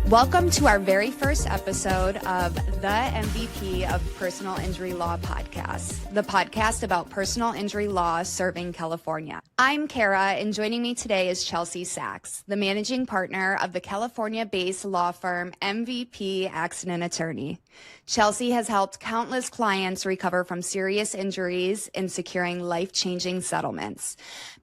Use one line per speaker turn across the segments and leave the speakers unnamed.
Welcome to our very first episode of the MVP of Personal Injury Law podcast, the podcast about personal injury law serving California. I'm Kara, and joining me today is Chelsee Sachs, the managing partner of the California-based law firm MVP Accident Attorney. Chelsee has helped countless clients recover from serious injuries in securing life-changing settlements.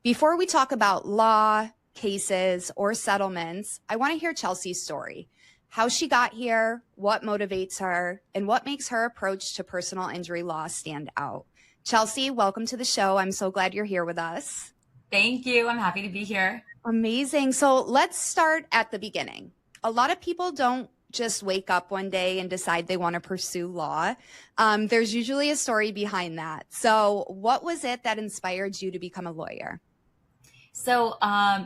Before we talk about law, cases, or settlements, I want to hear Chelsee's story. How she got here, what motivates her, and what makes her approach to personal injury law stand out. Chelsee, welcome to the show. I'm so glad you're here with us.
Thank you. I'm happy to be here.
Amazing. So let's start at the beginning. A lot of people don't just wake up one day and decide they want to pursue law. There's usually a story behind that. So what was it that inspired you to become a lawyer?
So,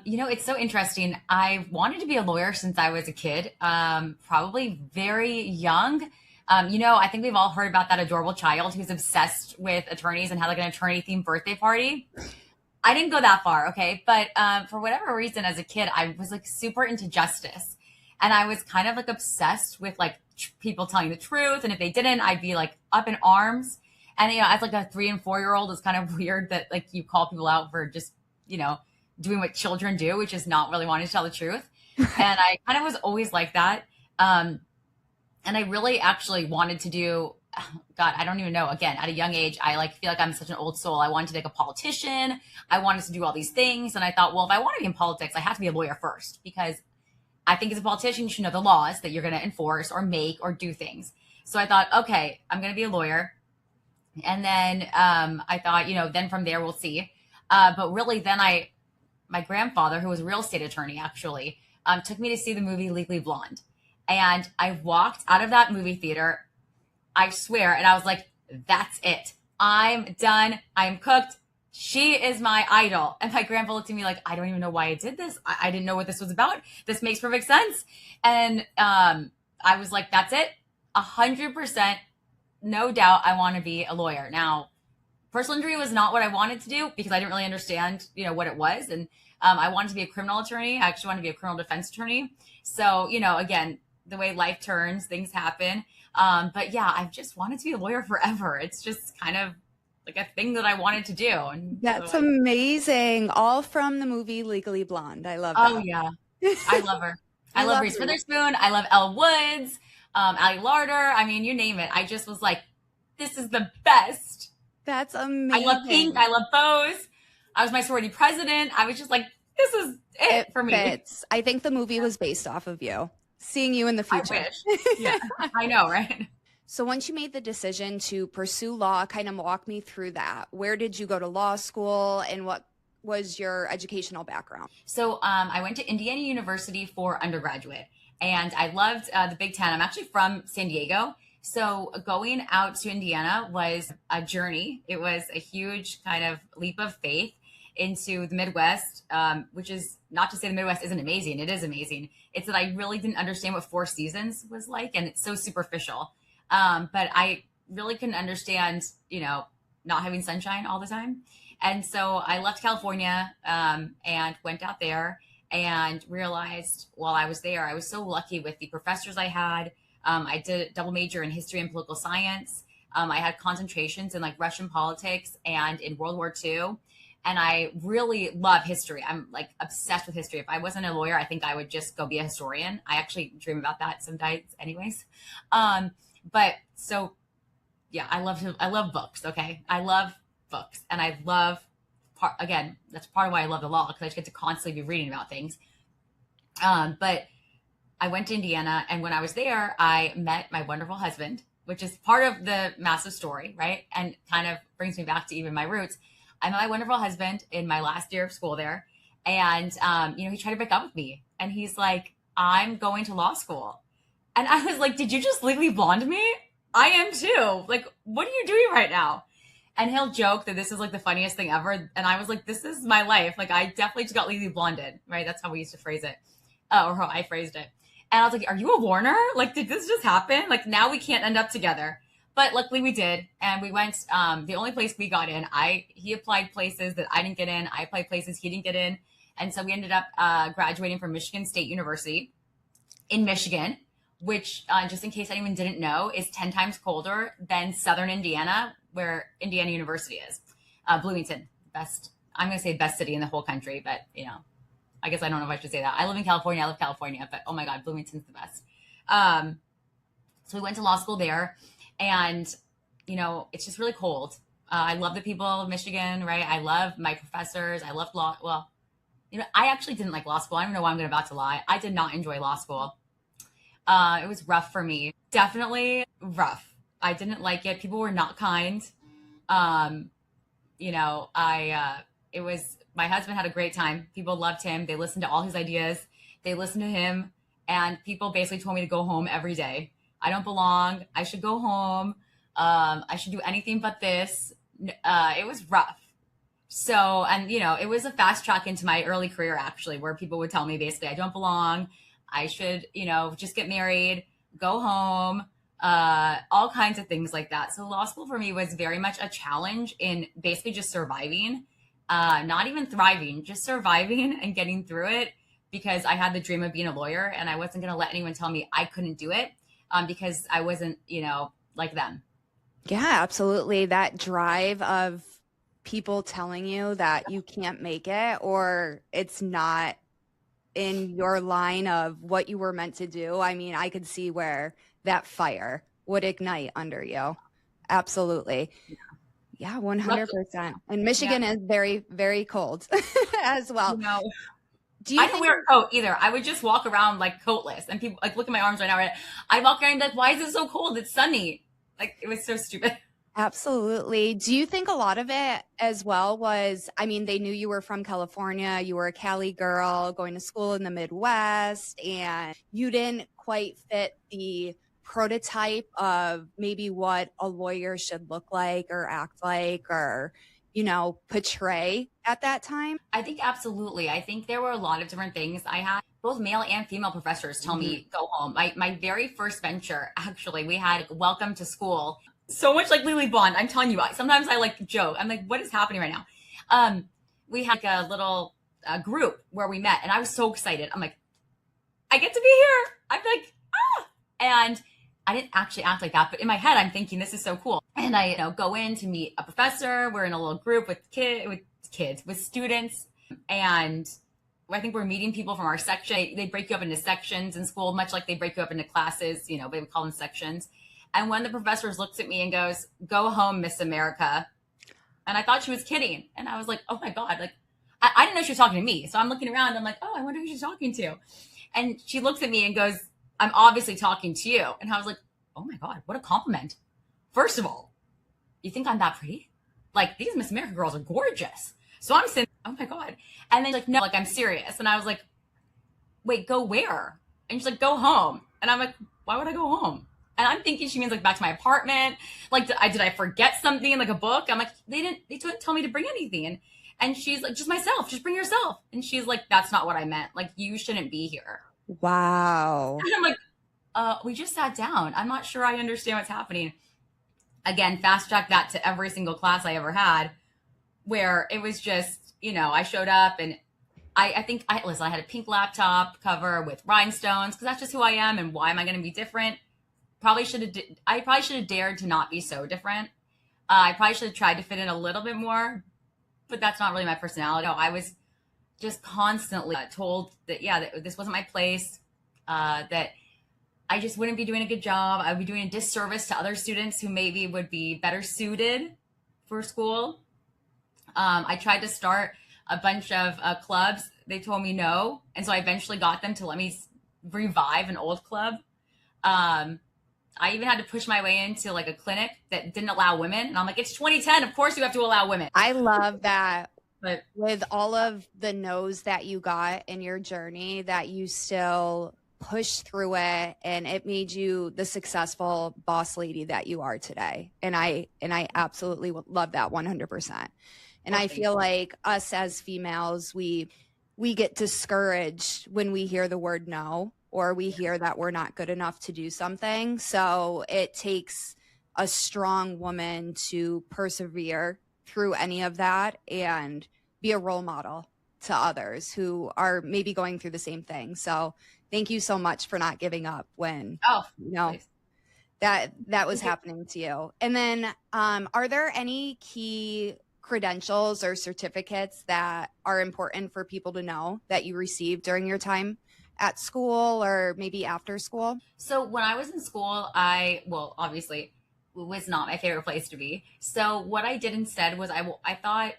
it's so interesting. I wanted to be a lawyer since I was a kid, probably very young. I think we've all heard about that adorable child who's obsessed with attorneys and had like an attorney-themed birthday party. I didn't go that far, okay? But for whatever reason, as a kid, I was like super into justice. And I was kind of like obsessed with like people telling the truth. And if they didn't, I'd be like up in arms. And, as like a 3 and 4-year-old, it's kind of weird that like you call people out for just, doing what children do, which is not really wanting to tell the truth. And I kind of was always like that. And I really actually wanted to do, God, I don't even know. Again, at a young age, I feel like I'm such an old soul. I wanted to be like a politician. I wanted to do all these things. And I thought, well, if I want to be in politics, I have to be a lawyer first, because I think as a politician, you should know the laws that you're going to enforce or make or do things. So I thought, okay, I'm going to be a lawyer. And then I thought, then from there, we'll see. But really then my grandfather, who was a real estate attorney, actually, took me to see the movie Legally Blonde. And I walked out of that movie theater, I swear, and I was like, that's it. I'm done. I'm cooked. She is my idol. And my grandpa looked at me like, I don't even know why I did this. I didn't know what this was about. This makes perfect sense. And I was like, that's it. 100%, no doubt, I want to be a lawyer. Now, personal injury was not what I wanted to do because I didn't really understand, what it was. And I wanted to be a criminal attorney. I actually wanted to be a criminal defense attorney. So, again, the way life turns, things happen. But yeah, I've just wanted to be a lawyer forever. It's just kind of like a thing that I wanted to do. And
that's amazing. All from the movie Legally Blonde. I love that.
Oh, yeah. I love her. I love Reese Witherspoon. I love Elle Woods, Ali Larder. I mean, you name it. I just was like, this is the best.
That's amazing.
I love pink. I love bows. I was my sorority president. I was just like, this is it for me.
Fits. I think the movie was based off of you, seeing you in the future.
I wish. Yeah, I know, right?
So once you made the decision to pursue law, kind of walk me through that. Where did you go to law school and what was your educational background?
So I went to Indiana University for undergraduate, and I loved the Big Ten. I'm actually from San Diego. So going out to Indiana was a journey. It was a huge kind of leap of faith into the Midwest, which is not to say the Midwest isn't amazing. It is amazing. It's that I really didn't understand what 4 seasons was like, and it's so superficial. But I really couldn't understand, not having sunshine all the time. And so I left California and went out there and realized while I was there, I was so lucky with the professors I had. I did a double major in history and political science. I had concentrations in like Russian politics and in World War II. And I really love history. I'm like obsessed with history. If I wasn't a lawyer, I think I would just go be a historian. I actually dream about that sometimes anyways. But so yeah, I love books. Okay. I love books, and I love again, that's part of why I love the law, because I just get to constantly be reading about things. But I went to Indiana, and when I was there, I met my wonderful husband, which is part of the massive story, right? And kind of brings me back to even my roots. I met my wonderful husband in my last year of school there. And, he tried to break up with me. And he's like, I'm going to law school. And I was like, did you just Legally Blonde me? I am too. Like, what are you doing right now? And he'll joke that this is like the funniest thing ever. And I was like, this is my life. Like, I definitely just got Legally Blonded, right? That's how we used to phrase it. Or how I phrased it. And I was like, are you a Warner? Like, did this just happen? Like, now we can't end up together. But luckily we did. And we went, the only place we got in, he applied places that I didn't get in. I applied places he didn't get in. And so we ended up graduating from Michigan State University. in Michigan, which just in case anyone didn't know, is 10 times colder than Southern Indiana, where Indiana University is. Bloomington, I'm going to say best city in the whole country, but I guess I don't know if I should say that. I live in California. I love California, but oh my God, Bloomington's the best. So we went to law school there, and, it's just really cold. I love the people of Michigan, right? I love my professors. I loved law. Well, I actually didn't like law school. I don't know why I'm about to lie. I did not enjoy law school. It was rough for me. Definitely rough. I didn't like it. People were not kind. My husband had a great time. People loved him. They listened to all his ideas. They listened to him, and people basically told me to go home every day. I don't belong. I should go home. I should do anything but this. It was rough. So, and it was a fast track into my early career, actually, where people would tell me basically, I don't belong. I should, just get married, go home, all kinds of things like that. So law school for me was very much a challenge in basically just surviving, not even thriving, just surviving and getting through it, because I had the dream of being a lawyer, and I wasn't going to let anyone tell me I couldn't do it, because I wasn't, like them.
Yeah, absolutely. That drive of people telling you that you can't make it, or it's not in your line of what you were meant to do. I mean, I could see where that fire would ignite under you. Absolutely. Yeah, 100%. And Michigan is very, very cold as well.
I didn't wear a coat either. I would just walk around like coatless, and people like look at my arms right now. Right? I'd walk around and be like, why is it so cold? It's sunny. Like, it was so stupid.
Absolutely. Do you think a lot of it as well was, I mean, they knew you were from California, you were a Cali girl going to school in the Midwest, and you didn't quite fit the prototype of maybe what a lawyer should look like or act like or, portray at that time?
I think absolutely. I think there were a lot of different things. I had both male and female professors tell me, go home. My very first venture, actually, we had welcome to school. So much like Legally Blonde. I'm telling you, sometimes I like joke. I'm like, what is happening right now? We had like a little group where we met, and I was so excited. I'm like, I get to be here. I'm like, ah! And I didn't actually act like that, but in my head, I'm thinking this is so cool. And I, go in to meet a professor. We're in a little group with students, and I think we're meeting people from our section. They break you up into sections in school, much like they break you up into classes. They would call them sections. And when the professors looks at me and goes, go home, Miss America. And I thought she was kidding. And I was like, oh my God. Like, I didn't know she was talking to me. So I'm looking around. I'm like, oh, I wonder who she's talking to. And she looks at me and goes, I'm obviously talking to you. And I was like, oh my God, what a compliment. First of all, you think I'm that pretty? Like, these Miss America girls are gorgeous. So I'm saying, oh my God. And then like, no, like, I'm serious. And I was like, wait, go where? And she's like, go home. And I'm like, why would I go home? And I'm thinking she means like back to my apartment. Like, did I forget something, like a book? I'm like, they didn't tell me to bring anything. And she's like, just myself, just bring yourself. And she's like, that's not what I meant. Like, you shouldn't be here.
Wow.
And I'm like, we just sat down. I'm not sure I understand what's happening. Again, fast track that to every single class I ever had, where it was just, I showed up, and I had a pink laptop cover with rhinestones, because that's just who I am. And why am I going to be different? I probably should have dared to not be so different. I probably should have tried to fit in a little bit more, but that's not really my personality. No, I was just constantly told that, that this wasn't my place, that I just wouldn't be doing a good job. I would be doing a disservice to other students who maybe would be better suited for school. I tried to start a bunch of clubs. They told me no. And so I eventually got them to let me revive an old club. I even had to push my way into like a clinic that didn't allow women. And I'm like, it's 2010. Of course you have to allow women.
I love that. But with all of the no's that you got in your journey, that you still pushed through it, and it made you the successful boss lady that you are today. And I absolutely love that 100%. And I feel like us as females, we get discouraged when we hear the word no, or we hear that we're not good enough to do something. So it takes a strong woman to persevere through any of that and be a role model to others who are maybe going through the same thing. So thank you so much for not giving up when,
Please.
that was happening to you. And then, are there any key credentials or certificates that are important for people to know that you received during your time at school or maybe after school?
So when I was in school, obviously it was not my favorite place to be. So what I did instead was I thought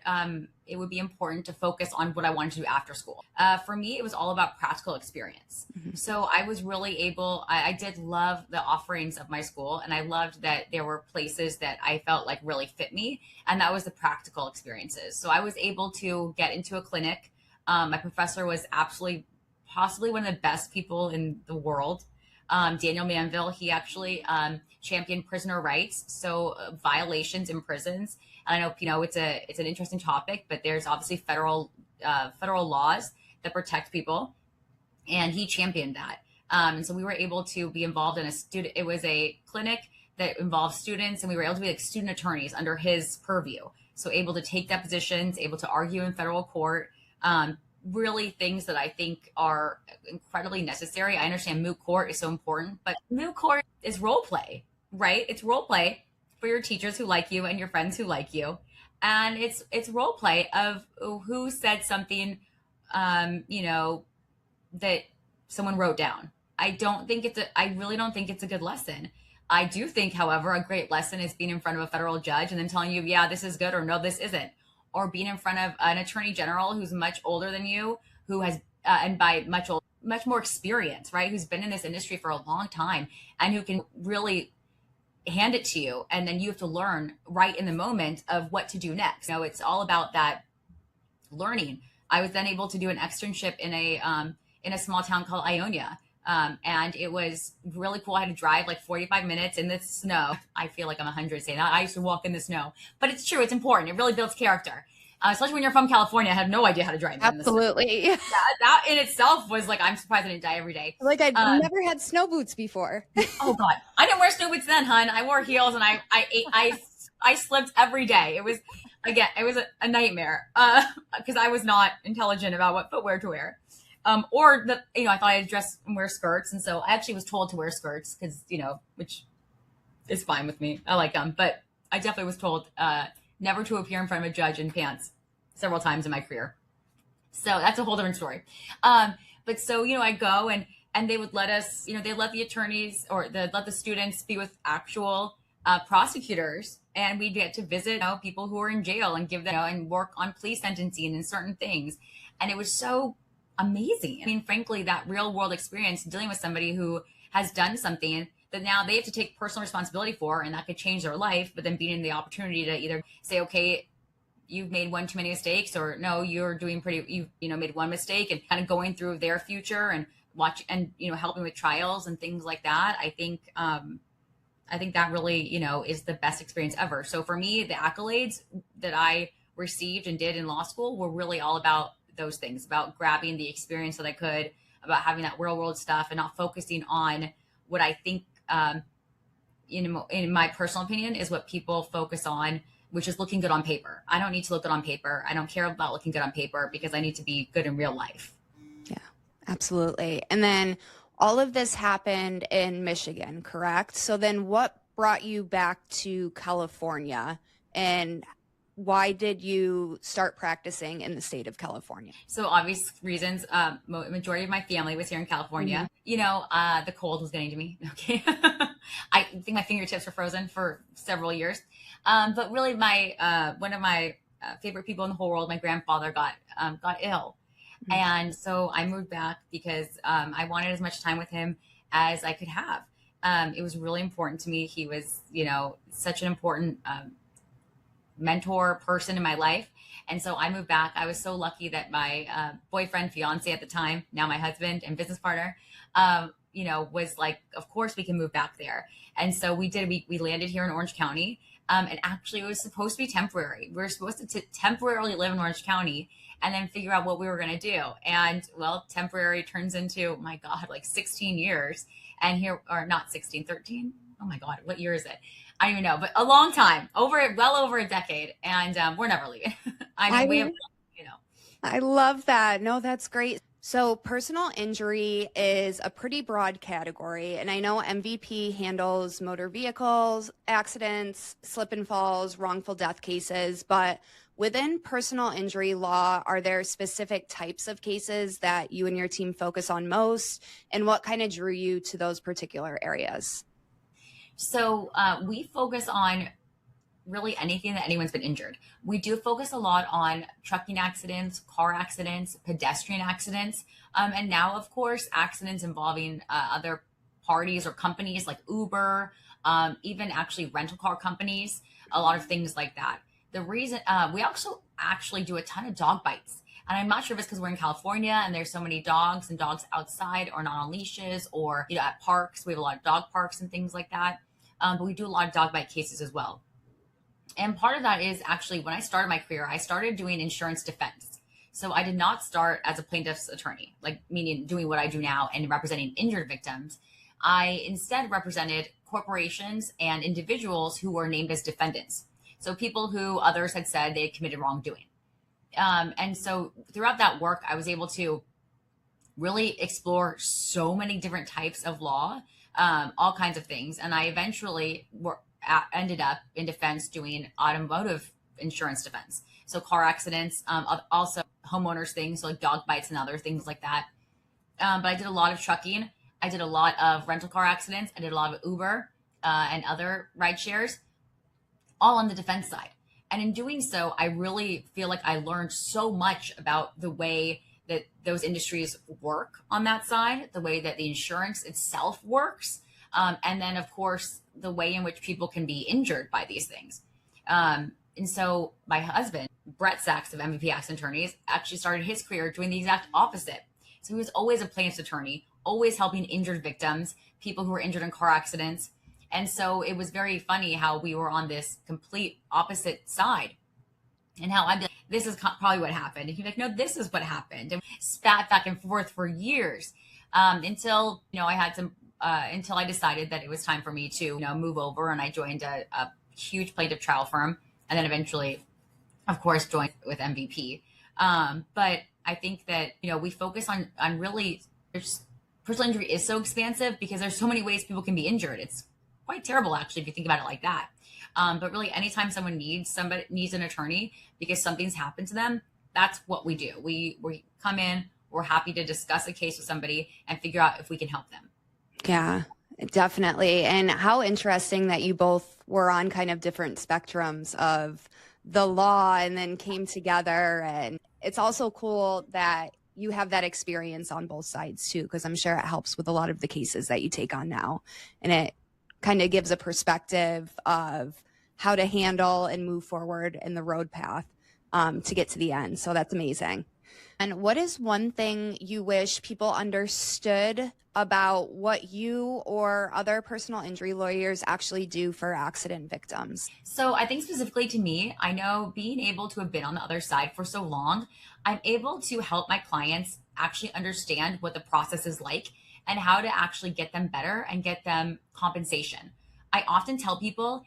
it would be important to focus on what I wanted to do after school. For me, it was all about practical experience. Mm-hmm. So I was really I did love the offerings of my school, and I loved that there were places that I felt like really fit me. And that was the practical experiences. So I was able to get into a clinic. My professor was possibly one of the best people in the world. Daniel Manville, he actually championed prisoner rights, so violations in prisons. And I know, it's an interesting topic, but there's obviously federal laws that protect people, and he championed that. And so we were able to be involved in it was a clinic that involved students, and we were able to be like student attorneys under his purview. So able to take depositions, able to argue in federal court, really things that I think are incredibly necessary. I understand moot court is so important, but moot court is role play, right? It's role play for your teachers who like you and your friends who like you. And it's role play of who said something, that someone wrote down. I really don't think it's a good lesson. I do think, however, a great lesson is being in front of a federal judge and then telling you, yeah, this is good, or no, this isn't. Or being in front of an attorney general who's much older than you, who has, and by much more experience, right? Who's been in this industry for a long time and who can really hand it to you. And then you have to learn right in the moment of what to do next. It's all about that learning. I was then able to do an externship in a small town called Ionia. And it was really cool. I had to drive like 45 minutes in the snow. I feel like I'm 100 saying that. I used to walk in the snow, but it's true. It's important. It really builds character. Especially when you're from California. I had no idea how to drive.
Absolutely.
Yeah, that in itself was like, I'm surprised I didn't die every day.
Like I'd never had snow boots before.
Oh God. I didn't wear snow boots then, hun. I wore heels and I slipped every day. It was a nightmare. Cause I was not intelligent about what footwear to wear. I thought I'd dress and wear skirts. And so I actually was told to wear skirts because, which is fine with me. I like them, but I definitely was told, never to appear in front of a judge in pants several times in my career. So that's a whole different story. But so, I go and they would let us, they let the attorneys or let the students be with actual prosecutors. And we'd get to visit people who are in jail and give them, and work on plea sentencing and certain things. And it was so amazing. I mean, frankly, that real world experience dealing with somebody who has done something that now they have to take personal responsibility for, and that could change their life, but then being in the opportunity to either say, okay, you've made one too many mistakes, or no, you're doing you made one mistake, and kind of going through their future and helping with trials and things like that. I think that really, is the best experience ever. So for me, the accolades that I received and did in law school were really all about those things, about grabbing the experience that I could, about having that real world stuff and not focusing on what I think, in my personal opinion, is what people focus on, which is looking good on paper. I don't need to look good on paper. I don't care about looking good on paper because I need to be good in real life.
Yeah, absolutely. And then all of this happened in Michigan, correct? So then what brought you back to California, and why did you start practicing in the state of California?
So obvious reasons. Majority of my family was here in California. Mm-hmm. The cold was getting to me. Okay. I think my fingertips were frozen for several years. But really one of my favorite people in the whole world, my grandfather got ill. Mm-hmm. And so I moved back because I wanted as much time with him as I could have. It was really important to me. He was, such an important mentor person in my life. And so I moved back. I was so lucky that my boyfriend, fiance at the time, now my husband and business partner, was like, of course we can move back there. And so we did. We landed here in Orange County. And actually it was supposed to be temporary. We were supposed to temporarily live in Orange County and then figure out what we were going to do. And temporary turns into, my God, like 16 years. And here, or not 16, 13. Oh my God, what year is it? I don't even know, but a long time, well over a decade. And we're never leaving. I love that. No, that's great.
So personal injury is a pretty broad category, and I know MVP handles motor vehicles, accidents, slip and falls, wrongful death cases, but within personal injury law, are there specific types of cases that you and your team focus on most, and what kind of drew you to those particular areas?
So we focus on really anything that anyone's been injured. We do focus a lot on trucking accidents, car accidents, pedestrian accidents, and now, of course, accidents involving other parties or companies like Uber, even actually rental car companies, a lot of things like that. The reason we also actually do a ton of dog bites. And I'm not sure if it's because we're in California and there's so many dogs and dogs outside or not on leashes or at parks. We have a lot of dog parks and things like that. But we do a lot of dog bite cases as well. And part of that is actually when I started my career, I started doing insurance defense. So I did not start as a plaintiff's attorney, like meaning doing what I do now and representing injured victims. I instead represented corporations and individuals who were named as defendants. So people who others had said they had committed wrongdoing. And so throughout that work, I was able to really explore so many different types of law, all kinds of things. And I eventually ended up in defense doing automotive insurance defense. So car accidents, also homeowners things, so like dog bites and other things like that. But I did a lot of trucking. I did a lot of rental car accidents. I did a lot of Uber and other ride shares, all on the defense side. And in doing so, I really feel like I learned so much about the way that those industries work on that side, the way that the insurance itself works. And then, of course, the way in which people can be injured by these things. And so my husband, Brett Sachs of MVP Accident Attorneys, actually started his career doing the exact opposite. So he was always a plaintiff's attorney, always helping injured victims, people who were injured in car accidents. And so it was very funny how we were on this complete opposite side and how I'd be like, this is probably what happened. And he'd be like, no, this is what happened. And spat back and forth for years until, I had some until I decided that it was time for me to, move over, and I joined a huge plaintiff trial firm, and then eventually, of course, joined with MVP. But I think that we focus on really personal injury is so expansive because there's so many ways people can be injured. It's quite terrible actually if you think about it like that. But really, anytime someone needs an attorney because something's happened to them, that's what we do. We come in, we're happy to discuss a case with somebody and figure out if we can help them.
Yeah, definitely. And how interesting that you both were on kind of different spectrums of the law and then came together. And it's also cool that you have that experience on both sides too, because I'm sure it helps with a lot of the cases that you take on now. And it kind of gives a perspective of how to handle and move forward in the road path to get to the end. So that's amazing. And what is one thing you wish people understood about what you or other personal injury lawyers actually do for accident victims?
So I think specifically to me, I know being able to have been on the other side for so long, I'm able to help my clients actually understand what the process is like and how to actually get them better and get them compensation. I often tell people,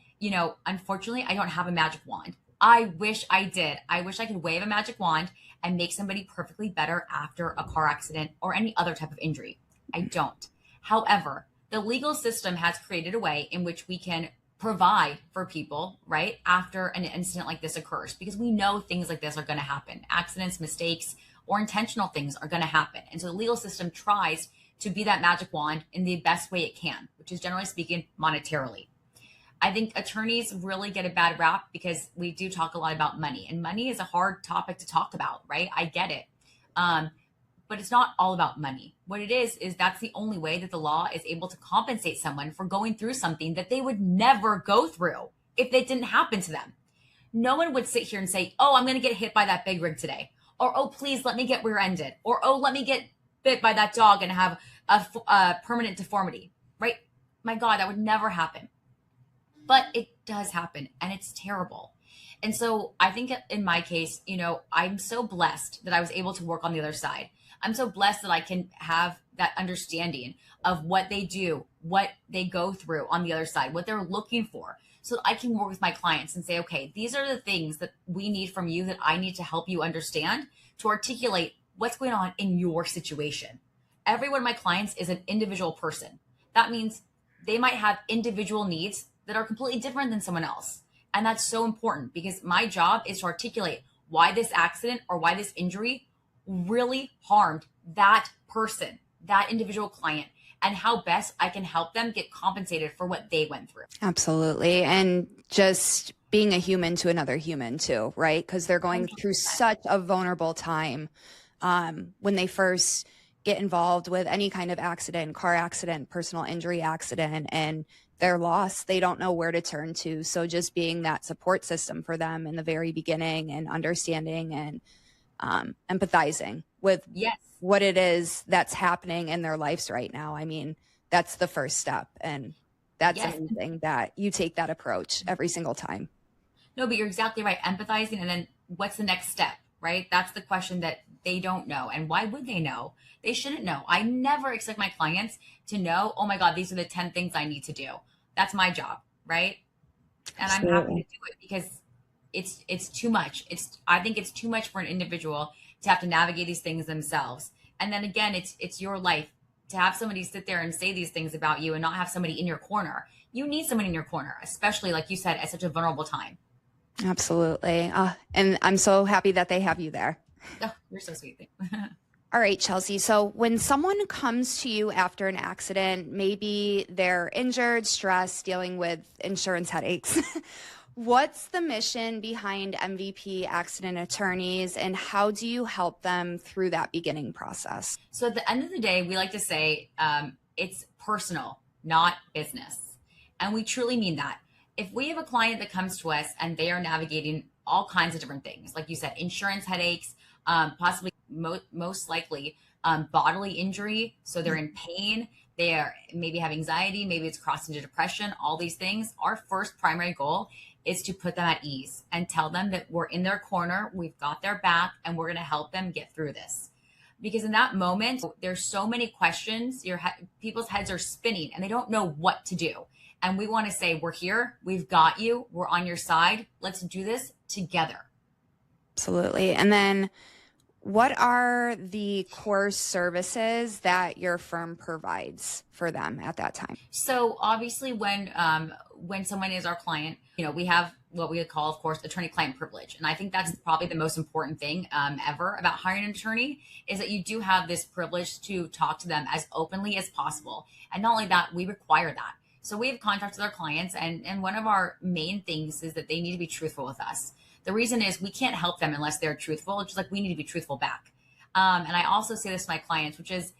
unfortunately, I don't have a magic wand. I wish I did. I wish I could wave a magic wand and make somebody perfectly better after a car accident or any other type of injury. I don't. However, the legal system has created a way in which we can provide for people, right, after an incident like this occurs, because we know things like this are going to happen. Accidents, mistakes, or intentional things are going to happen. And so the legal system tries to be that magic wand in the best way it can, which is generally speaking, monetarily. I think attorneys really get a bad rap because we do talk a lot about money, and money is a hard topic to talk about, right? I get it. But it's not all about money. What it is that's the only way that the law is able to compensate someone for going through something that they would never go through if it didn't happen to them. No one would sit here and say, oh, I'm going to get hit by that big rig today. Or, oh, please let me get rear-ended. Or, oh, let me get bit by that dog and have a permanent deformity, right? My God, that would never happen. But it does happen, and it's terrible. And so I think in my case, I'm so blessed that I was able to work on the other side. I'm so blessed that I can have that understanding of what they do, what they go through on the other side, what they're looking for, so that I can work with my clients and say, okay, these are the things that we need from you that I need to help you understand to articulate what's going on in your situation. Every one of my clients is an individual person. That means they might have individual needs that are completely different than someone else. And that's so important because my job is to articulate why this accident or why this injury really harmed that person, that individual client, and how best I can help them get compensated for what they went through.
Absolutely. And just being a human to another human too, right? Because they're going through such a vulnerable time when they first get involved with any kind of accident, car accident, personal injury accident, and they're lost. They don't know where to turn to. So just being that support system for them in the very beginning and understanding and empathizing with what it is that's happening in their lives right now. I mean, that's the first step. And that's amazing that you take that approach every single time.
No, but you're exactly right. Empathizing. And then what's the next step, right? That's the question that they don't know. And why would they know? They shouldn't know. I never expect my clients to know, oh my God, these are the 10 things I need to do. That's my job, right? And I'm happy to do it because it's too much. I think it's too much for an individual to have to navigate these things themselves. And then again, it's your life. To have somebody sit there and say these things about you and not have somebody in your corner. You need someone in your corner, especially like you said, at such a vulnerable time.
Absolutely. And I'm so happy that they have you there.
Oh, you're so sweet.
All right, Chelsee. So when someone comes to you after an accident, maybe they're injured, stressed, dealing with insurance headaches. What's the mission behind MVP accident attorneys, and how do you help them through that beginning process?
So at the end of the day, we like to say it's personal, not business. And we truly mean that. If we have a client that comes to us and they are navigating all kinds of different things, like you said, insurance headaches, possibly most likely bodily injury. So they're in pain. They are maybe have anxiety. Maybe it's crossed into depression, all these things. Our first primary goal is to put them at ease and tell them that we're in their corner. We've got their back and we're going to help them get through this. Because in that moment, there's so many questions. People's heads are spinning and they don't know what to do. And we want to say, we're here. We've got you. We're on your side. Let's do this together.
Absolutely. And then what are the core services that your firm provides for them at that time?
So obviously when someone is our client, we have what we would call, of course, attorney-client privilege. And I think that's probably the most important thing ever about hiring an attorney is that you do have this privilege to talk to them as openly as possible. And not only that, we require that. So we have contracts with our clients, and one of our main things is that they need to be truthful with us. The reason is we can't help them unless they're truthful, just like we need to be truthful back. And I also say this to my clients, which is,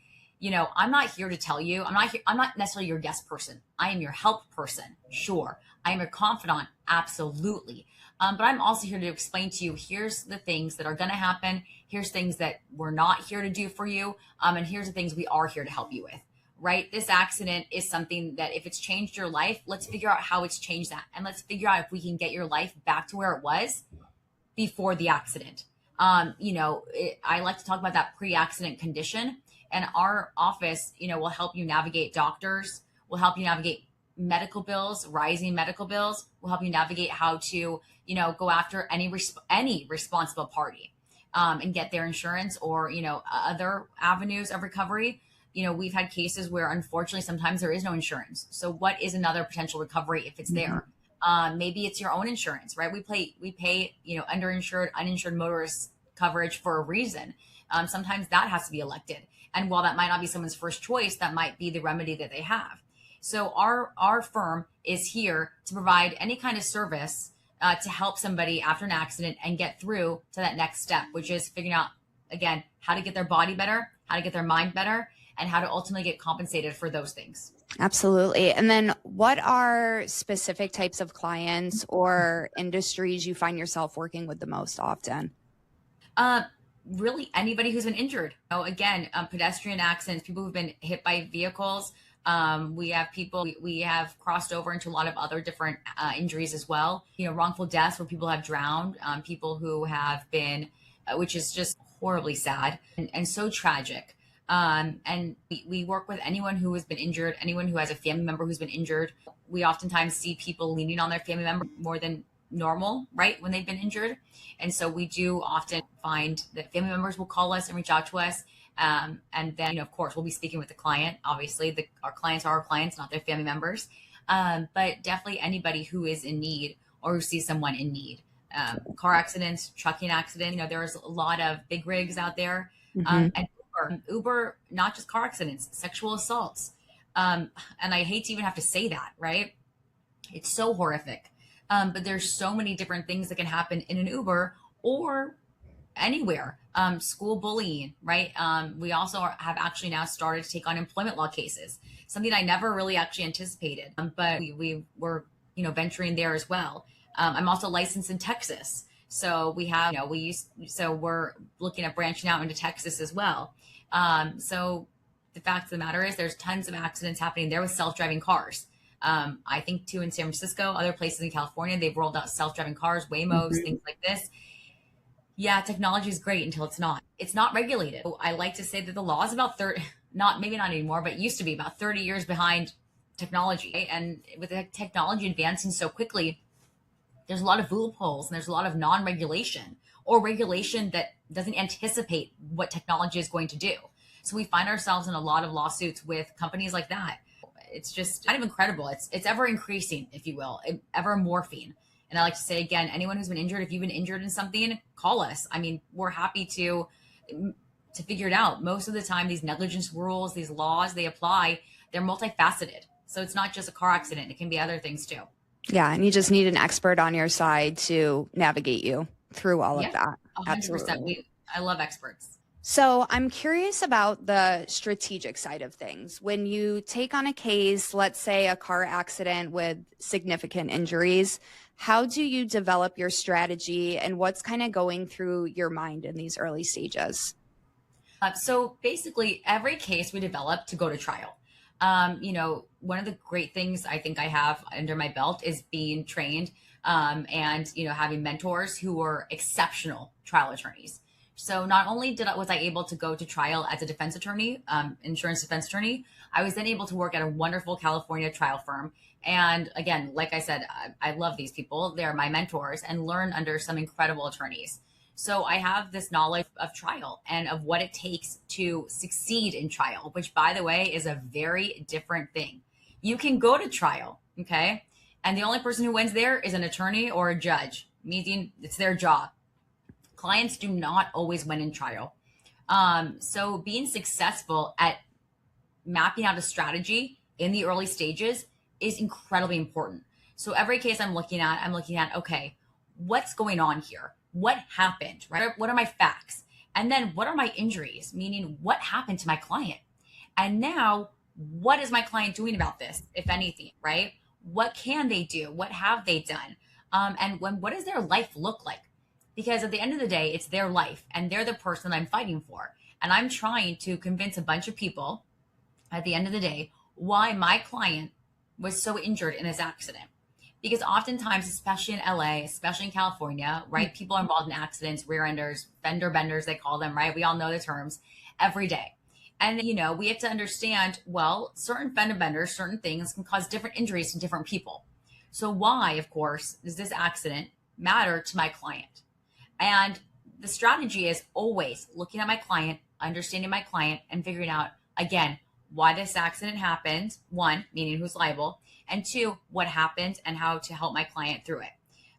I'm not here to tell you, I'm not necessarily your yes person. I am your help person. Sure. I am your confidant. Absolutely. But I'm also here to explain to you, here's the things that are going to happen. Here's things that we're not here to do for you. And here's the things we are here to help you with. Right? This accident is something that if it's changed your life, let's figure out how it's changed that. And let's figure out if we can get your life back to where it was before the accident. I like to talk about that pre-accident condition, and our office, will help you navigate doctors. We'll help you navigate medical bills, rising medical bills. We'll help you navigate how to, go after any responsible party and get their insurance or, other avenues of recovery. We've had cases where unfortunately sometimes there is no insurance. So what is another potential recovery if it's there? Maybe it's your own insurance, right? We pay, underinsured, uninsured motorist coverage for a reason. Sometimes that has to be elected. And while that might not be someone's first choice, that might be the remedy that they have. So our firm is here to provide any kind of service to help somebody after an accident and get through to that next step, which is figuring out, again, how to get their body better, how to get their mind better, and how to ultimately get compensated for those things.
Absolutely. And then what are specific types of clients or industries you find yourself working with the most often?
Really anybody who's been injured. Again, pedestrian accidents, people who've been hit by vehicles. We have crossed over into a lot of other different injuries as well. Wrongful deaths where people have drowned, people who have been, which is just horribly sad and so tragic. And we work with anyone who has been injured, anyone who has a family member who's been injured. We oftentimes see people leaning on their family member more than normal, right, when they've been injured. And so we do often find that family members will call us and reach out to us. And then, of course, we'll be speaking with the client. Obviously, our clients are our clients, not their family members. But definitely anybody who is in need or who sees someone in need. Car accidents, trucking accident. There's a lot of big rigs out there. And Uber, not just car accidents, sexual assaults. And I hate to even have to say that, right? It's so horrific. But there's so many different things that can happen in an Uber or anywhere. School bullying, right? We also have actually now started to take on employment law cases, something I never really actually anticipated, but we were, venturing there as well. I'm also licensed in Texas. So we have, so we're looking at branching out into Texas as well. So the fact of the matter is there's tons of accidents happening there with self-driving cars. I think too in San Francisco, other places in California, they've rolled out self-driving cars, Waymos, things like this. Yeah, technology is great until it's not. It's not regulated. I like to say that the law is about maybe not anymore, but it used to be about 30 years behind technology. Right? And with the technology advancing so quickly, there's a lot of loopholes and there's a lot of non-regulation or regulation that doesn't anticipate what technology is going to do. So we find ourselves in a lot of lawsuits with companies like that. It's just kind of incredible. It's ever increasing, if you will, ever morphing. And I like to say, again, anyone who's been injured, if you've been injured in something, call us. I mean, we're happy to figure it out. Most of the time, these negligence rules, these laws, they apply, they're multifaceted. So it's not just a car accident. It can be other things too.
Yeah. And you just need an expert on your side to navigate you through all of that.
100%.
Absolutely.
I love experts.
So I'm curious about the strategic side of things. When you take on a case, let's say a car accident with significant injuries, how do you develop your strategy and what's kind of going through your mind in these early stages?
So basically every case we develop to go to trial. One of the great things I think I have under my belt is being trained and having mentors who are exceptional trial attorneys. So not only was I able to go to trial as a defense attorney, insurance defense attorney, I was then able to work at a wonderful California trial firm. And again, like I said, I love these people. They're my mentors and learn under some incredible attorneys. So I have this knowledge of trial and of what it takes to succeed in trial, which, by the way, is a very different thing. You can go to trial, okay? And the only person who wins there is an attorney or a judge, meaning it's their job. Clients do not always win in trial. So being successful at mapping out a strategy in the early stages is incredibly important. So every case I'm looking at, okay, what's going on here? What happened, right? What are my facts? And then what are my injuries? Meaning what happened to my client? And now what is my client doing about this, if anything, right? What can they do? What have they done? And what does their life look like? Because at the end of the day, it's their life and they're the person I'm fighting for. And I'm trying to convince a bunch of people at the end of the day why my client was so injured in this accident. Because oftentimes, especially in LA, especially in California, right, people are involved in accidents, rear enders, fender benders, they call them, right? We all know the terms every day. And, we have to understand, well, certain fender benders, certain things can cause different injuries to different people. So why, of course, does this accident matter to my client? And the strategy is always looking at my client, understanding my client, and figuring out, again, why this accident happened, one, meaning who's liable, and two, what happened and how to help my client through it.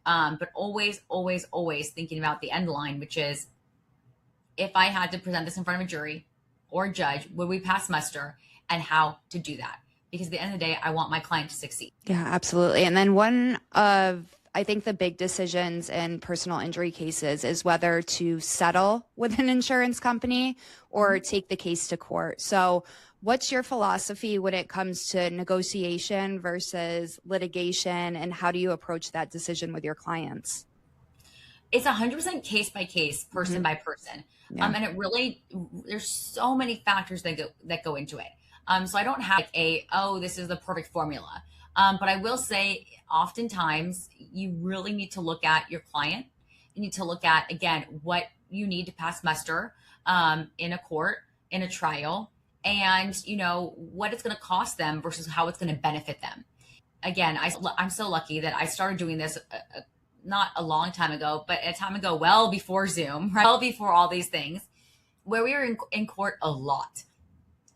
But always, always, always thinking about the end line, which is if I had to present this in front of a jury or a judge, would we pass muster and how to do that? Because at the end of the day, I want my client to succeed.
Yeah, absolutely. And then one of, I think, the big decisions in personal injury cases is whether to settle with an insurance company or take the case to court. So what's your philosophy when it comes to negotiation versus litigation, and how do you approach that decision with your clients?
It's 100% case by case, person by person. Yeah. And it really, there's so many factors that go into it. So I don't have this is the perfect formula. But I will say oftentimes you really need to look at your client. You need to look at, again, what you need to pass muster in a court, in a trial, and, what it's going to cost them versus how it's going to benefit them. Again, I'm so lucky that I started doing this not a long time ago, but a time ago, well before Zoom, right? Well before all these things, where we were in court a lot.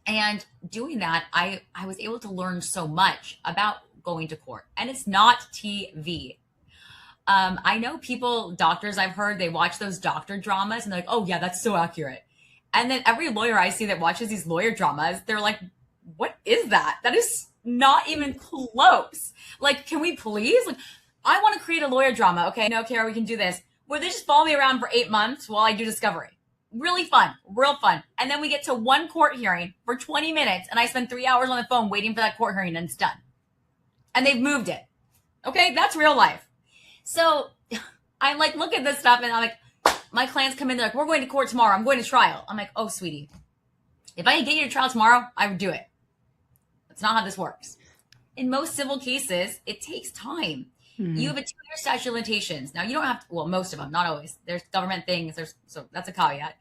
And doing that, I was able to learn so much about going to court. And it's not TV. I know people, doctors I've heard, they watch those doctor dramas and they're like, oh yeah, that's so accurate. And then every lawyer I see that watches these lawyer dramas, they're like, what is that? That is not even close. Like, can we please? Like, I want to create a lawyer drama. Okay, no, Kara, we can do this. Where they just follow me around for 8 months while I do discovery. Really fun, real fun. And then we get to one court hearing for 20 minutes and I spend 3 hours on the phone waiting for that court hearing and it's done. And they've moved it. Okay, that's real life. So I like look at this stuff and I'm like, my clients come in, they're like, we're going to court tomorrow. I'm going to trial. I'm like, oh, sweetie, if I could get you to trial tomorrow, I would do it. That's not how this works. In most civil cases, it takes time. You have a 2-year statute of limitations. Now, you don't have to, well, most of them, not always. There's government things. So that's a caveat.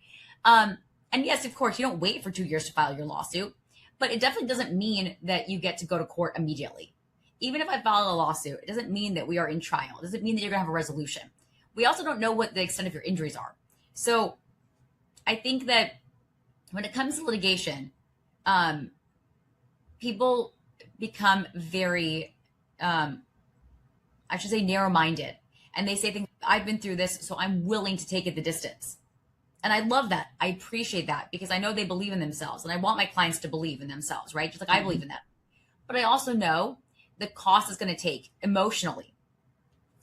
And yes, of course, you don't wait for 2 years to file your lawsuit, but it definitely doesn't mean that you get to go to court immediately. Even if I file a lawsuit, it doesn't mean that we are in trial. It doesn't mean that you're going to have a resolution. We also don't know what the extent of your injuries are. So I think that when it comes to litigation, people become very, I should say, narrow-minded. And they say things, I've been through this, so I'm willing to take it the distance. And I love that. I appreciate that because I know they believe in themselves. And I want my clients to believe in themselves, right? Just like I believe in them. But I also know the cost it's going to take emotionally,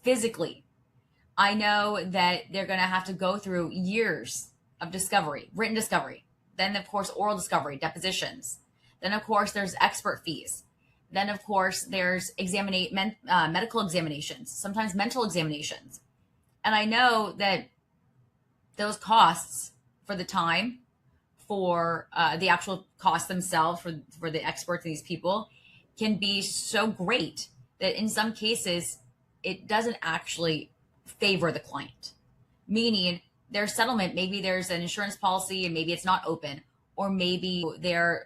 physically. I know that they're going to have to go through years of discovery, written discovery. Then, of course, oral discovery, depositions. Then, of course, there's expert fees. Then, of course, there's medical examinations, sometimes mental examinations. And I know that those costs for the time, for the actual costs themselves, for the experts, these people, can be so great that in some cases, it doesn't actually favor the client. Meaning their settlement, maybe there's an insurance policy and maybe it's not open, or maybe the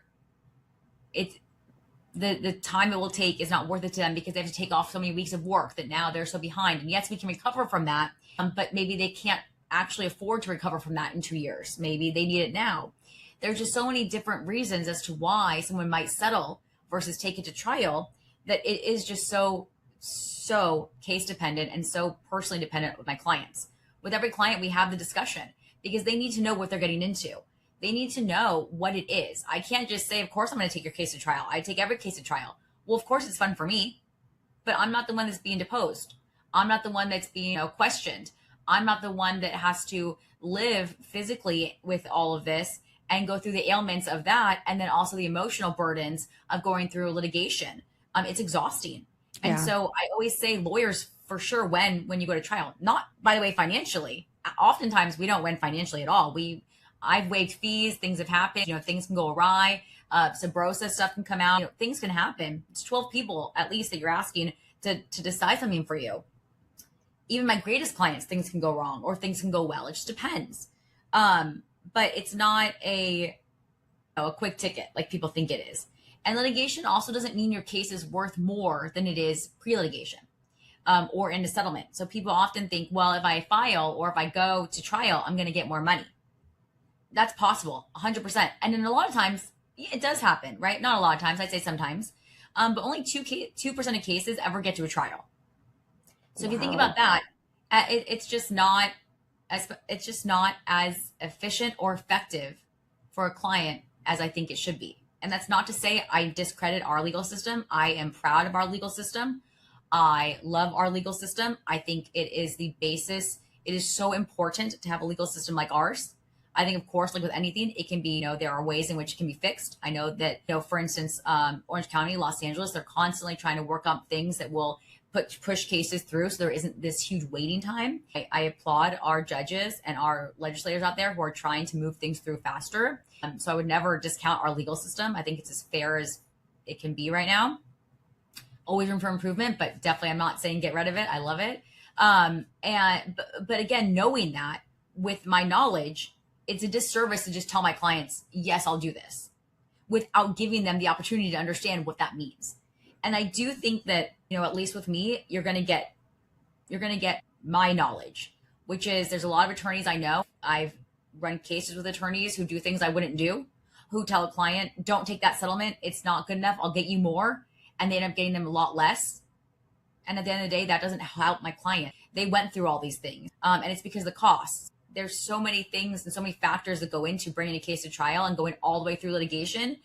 time it will take is not worth it to them because they have to take off so many weeks of work that now they're so behind. And yes, we can recover from that, but maybe they can't actually afford to recover from that in 2 years. Maybe they need it now. There's just so many different reasons as to why someone might settle versus take it to trial that it is just so case dependent and so personally dependent with my clients. With every client, we have the discussion because they need to know what they're getting into. They need to know what it is. I can't just say, of course, I'm going to take your case to trial. I take every case to trial. Well, of course, it's fun for me, but I'm not the one that's being deposed. I'm not the one that's being questioned. I'm not the one that has to live physically with all of this and go through the ailments of that. And then also the emotional burdens of going through litigation. It's exhausting. And so I always say lawyers for sure when you go to trial, not by the way, financially. Oftentimes we don't win financially at all. I've waived fees, things have happened, things can go awry. Subrosa stuff can come out, things can happen. It's 12 people at least that you're asking to decide something for you. Even my greatest clients, things can go wrong or things can go well. It just depends. But it's not a quick ticket like people think it is. And litigation also doesn't mean your case is worth more than it is pre-litigation or in a settlement. So people often think, well, if I file or if I go to trial, I'm going to get more money. That's possible, 100%. And then a lot of times, it does happen, right? Not a lot of times, I'd say sometimes. But only 2% of cases ever get to a trial. So if you think about that, it's just not as efficient or effective for a client as I think it should be. And that's not to say I discredit our legal system. I am proud of our legal system. I love our legal system. I think it is the basis. It is so important to have a legal system like ours. I think, of course, like with anything, it can be, there are ways in which it can be fixed. I know that, for instance, Orange County, Los Angeles, they're constantly trying to work up things that will push cases through so there isn't this huge waiting time. I applaud our judges and our legislators out there who are trying to move things through faster. So I would never discount our legal system. I think it's as fair as it can be right now. Always room for improvement, but definitely I'm not saying get rid of it. I love it. But again, knowing that with my knowledge, it's a disservice to just tell my clients, yes, I'll do this without giving them the opportunity to understand what that means. And I do think that, at least with me, you're going to get my knowledge, which is there's a lot of attorneys I know. I've run cases with attorneys who do things I wouldn't do, who tell a client, don't take that settlement. It's not good enough. I'll get you more. And they end up getting them a lot less. And at the end of the day, that doesn't help my client. They went through all these things. And it's because of the costs. There's so many things and so many factors that go into bringing a case to trial and going all the way through litigation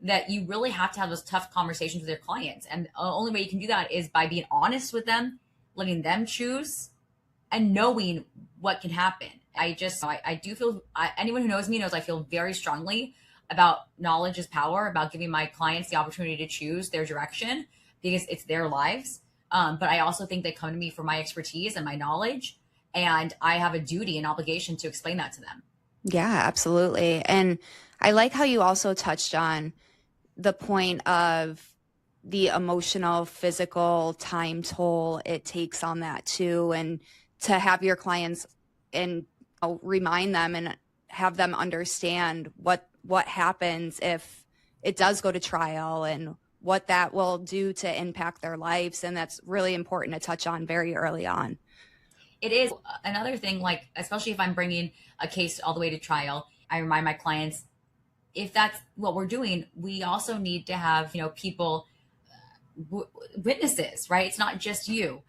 that you really have to have those tough conversations with your clients. And the only way you can do that is by being honest with them, letting them choose, and knowing what can happen. I do feel, anyone who knows me knows I feel very strongly about knowledge is power, about giving my clients the opportunity to choose their direction because it's their lives. But I also think they come to me for my expertise and my knowledge, and I have a duty and obligation to explain that to them.
Yeah, absolutely. And I like how you also touched on the point of the emotional, physical time toll it takes on that too, and to have your clients and remind them and have them understand what happens if it does go to trial and what that will do to impact their lives. And that's really important to touch on very early on.
It is. Another thing, like, especially if I'm bringing a case all the way to trial, I remind my clients, if that's what we're doing, we also need to have, people, witnesses, right? It's not just you,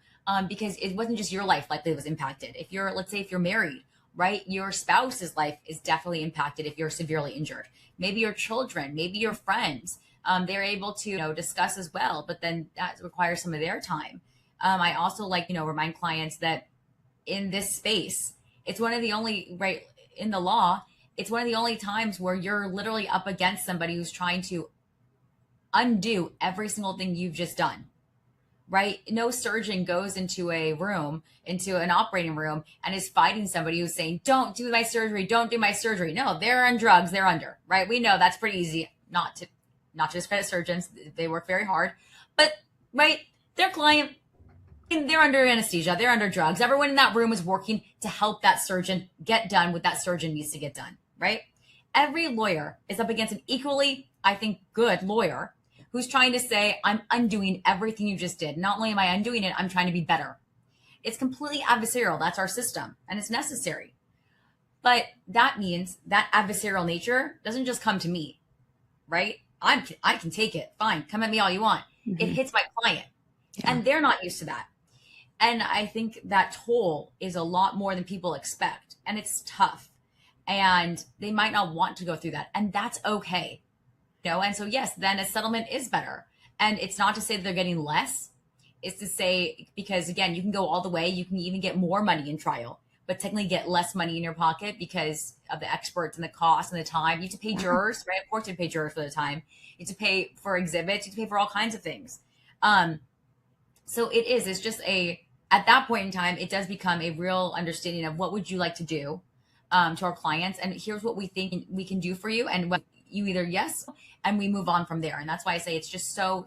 because it wasn't just your life likely was impacted. If you're, let's say if you're married, right, your spouse's life is definitely impacted if you're severely injured. Maybe your children, maybe your friends, they're able to discuss as well, but then that requires some of their time. I also remind clients that in this space, it's one of the only, right, in the law, it's one of the only times where you're literally up against somebody who's trying to undo every single thing you've just done, right? No surgeon goes into a room, into an operating room, and is fighting somebody who's saying, don't do my surgery, don't do my surgery. No, they're on drugs, they're under, right? We know that's pretty easy not to discredit surgeons. They work very hard, but right, their client, they're under anesthesia, they're under drugs. Everyone in that room is working to help that surgeon get done what that surgeon needs to get done, right? Every lawyer is up against an equally, I think, good lawyer who's trying to say, I'm undoing everything you just did. Not only am I undoing it, I'm trying to be better. It's completely adversarial. That's our system, and it's necessary. But that means that adversarial nature doesn't just come to me, right? I can take it. Fine. Come at me all you want. Mm-hmm. It hits my client, and they're not used to that. And I think that toll is a lot more than people expect, and it's tough, and they might not want to go through that, and that's okay. And so, yes, then a settlement is better. And it's not to say that they're getting less. It's to say, because again, you can go all the way. You can even get more money in trial, but technically get less money in your pocket because of the experts and the cost and the time. You have to pay jurors, right? Of course, you pay jurors for the time. You have to pay for exhibits. You have to pay for all kinds of things. So it's just at that point in time, it does become a real understanding of what would you like to do to our clients. And here's what we think we can do for you. And what you either yes, and we move on from there. And that's why I say it's just so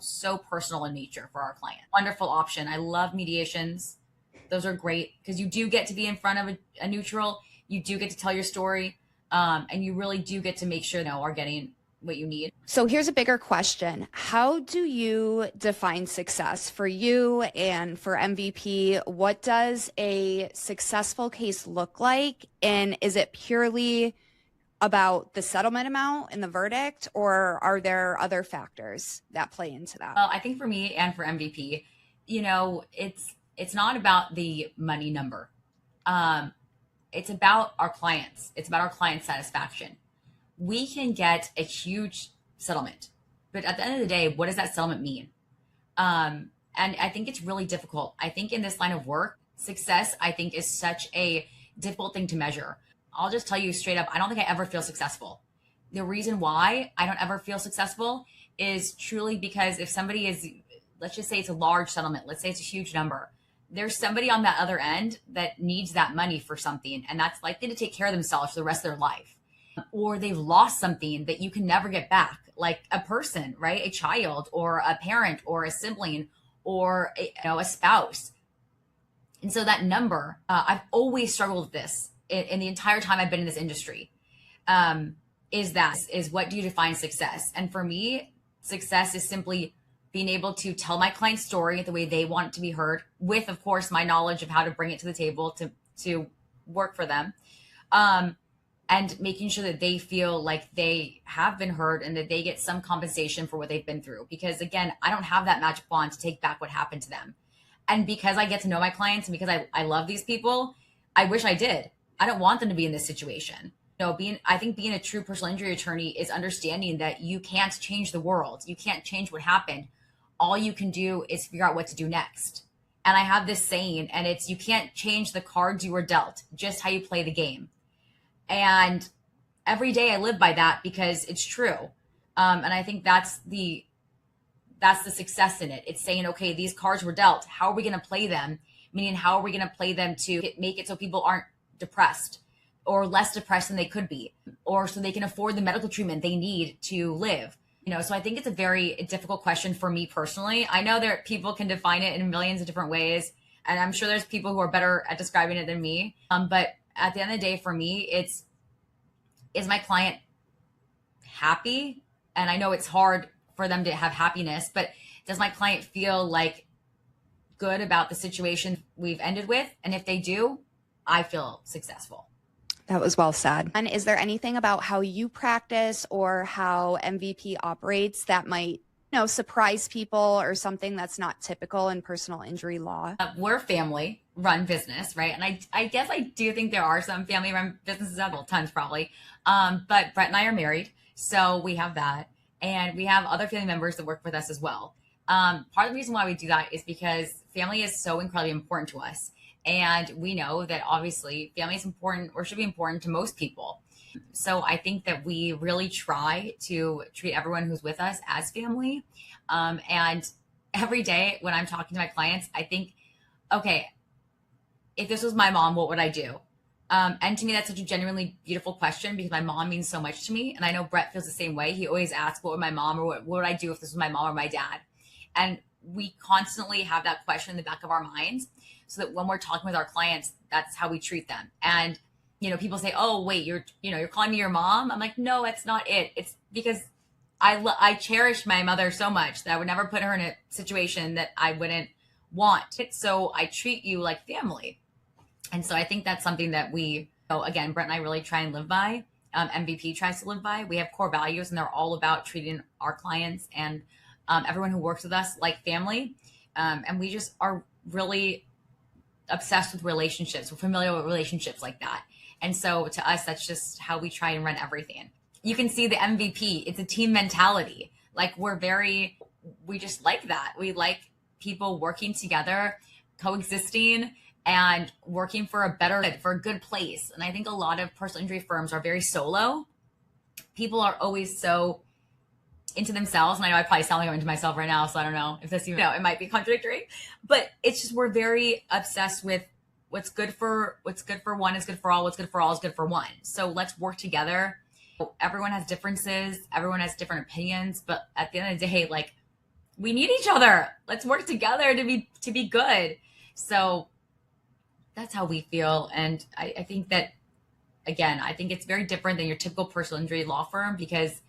personal in nature for our client. Wonderful option. I love mediations. Those are great because you do get to be in front of a neutral. You do get to tell your story. And you really do get to make sure are getting what you need.
So here's a bigger question. How do you define success for you and for MVP? What does a successful case look like? And is it purely about the settlement amount and the verdict, or are there other factors that play into that?
Well, I think for me and for MVP, it's not about the money number. It's about our clients. It's about our client satisfaction. We can get a huge settlement, but at the end of the day, what does that settlement mean? And I think it's really difficult. I think in this line of work, success, I think, is such a difficult thing to measure. I'll just tell you straight up, I don't think I ever feel successful. The reason why I don't ever feel successful is truly because if somebody is, let's just say it's a large settlement, let's say it's a huge number, there's somebody on that other end that needs that money for something, and that's likely to take care of themselves for the rest of their life. Or they've lost something that you can never get back, like a person, right? A child or a parent or a sibling or a spouse. And so that number, I've always struggled with this in the entire time I've been in this industry, is what do you define success? And for me, success is simply being able to tell my client's story the way they want it to be heard, with, of course, my knowledge of how to bring it to the table to work for them. And making sure that they feel like they have been heard and that they get some compensation for what they've been through. Because again, I don't have that magic wand to take back what happened to them. And because I get to know my clients and because I love these people, I wish I did. I don't want them to be in this situation. I think being a true personal injury attorney is understanding that you can't change the world. You can't change what happened. All you can do is figure out what to do next. And I have this saying, and it's, you can't change the cards you were dealt, just how you play the game. And every day I live by that because it's true. And I think that's the success in it. It's saying, okay, these cards were dealt. How are we going to play them? Meaning, how are we going to play them to make it so people aren't depressed or less depressed than they could be, or so they can afford the medical treatment they need to live? So I think it's a very difficult question for me personally. I know that people can define it in millions of different ways, and I'm sure there's people who are better at describing it than me. But at the end of the day, for me, is my client happy? And I know it's hard for them to have happiness, but does my client feel like good about the situation we've ended with? And if they do, I feel successful.
That was well said. And is there anything about how you practice or how MVP operates that might, surprise people, or something that's not typical in personal injury law?
We're a family-run business, right? And I guess I do think there are some family-run businesses out there, tons probably. But Brett and I are married, so we have that. And we have other family members that work with us as well. Part of the reason why we do that is because family is so incredibly important to us. And we know that obviously family is important, or should be important, to most people. So I think that we really try to treat everyone who's with us as family. And every day when I'm talking to my clients, I think, okay, if this was my mom, what would I do? And to me, that's such a genuinely beautiful question, because my mom means so much to me. And I know Brett feels the same way. He always asks, what would my mom, or what would I do if this was my mom or my dad? And we constantly have that question in the back of our minds, so that when we're talking with our clients, that's how we treat them. And people say, oh, wait, you're calling me your mom? I'm like, no, that's not it. It's because I cherish my mother so much that I would never put her in a situation that I wouldn't want. So I treat you like family. And so I think that's something that again, Brett and I really try and live by. MVP tries to live by. We have core values, and they're all about treating our clients and everyone who works with us like family. And we just are really obsessed with relationships. We're familiar with relationships like that. And so to us, that's just how we try and run everything. You can see the MVP. It's a team mentality. Like, we just like that. We like people working together, coexisting, and working for a good place. And I think a lot of personal injury firms are very solo. People are always so into themselves. And I know I probably sound like I'm into myself right now, so I don't know if this, it might be contradictory, but it's just, we're very obsessed with what's good for one is good for all. What's good for all is good for one. So let's work together. Everyone has differences. Everyone has different opinions, but at the end of the day, like, we need each other. Let's work together to be good. So that's how we feel. And I think that, again, I think it's very different than your typical personal injury law firm, because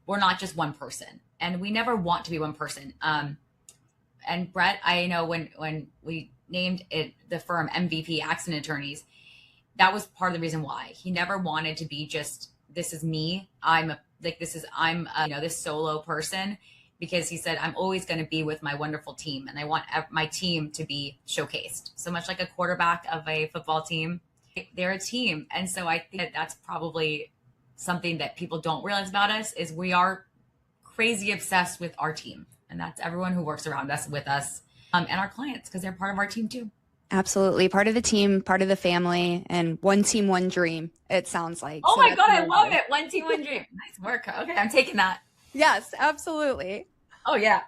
we're not just one person, and we never want to be one person. And Brett, I know when we named it the firm MVP Accident Attorneys, that was part of the reason why. He never wanted to be just, this is me. I'm this solo person, because he said, I'm always going to be with my wonderful team, and I want my team to be showcased. So much like a quarterback of a football team, they're a team. And so I think that that's probably something that people don't realize about us, is we are crazy obsessed with our team. And that's everyone who works around us, with us, and our clients, because they're part of our team too.
Absolutely. Part of the team, part of the family, and one team, one dream, it sounds like.
Oh, so my God, I love it. One team, one dream. Nice work. Okay, I'm taking that.
Yes, absolutely.
Oh, yeah.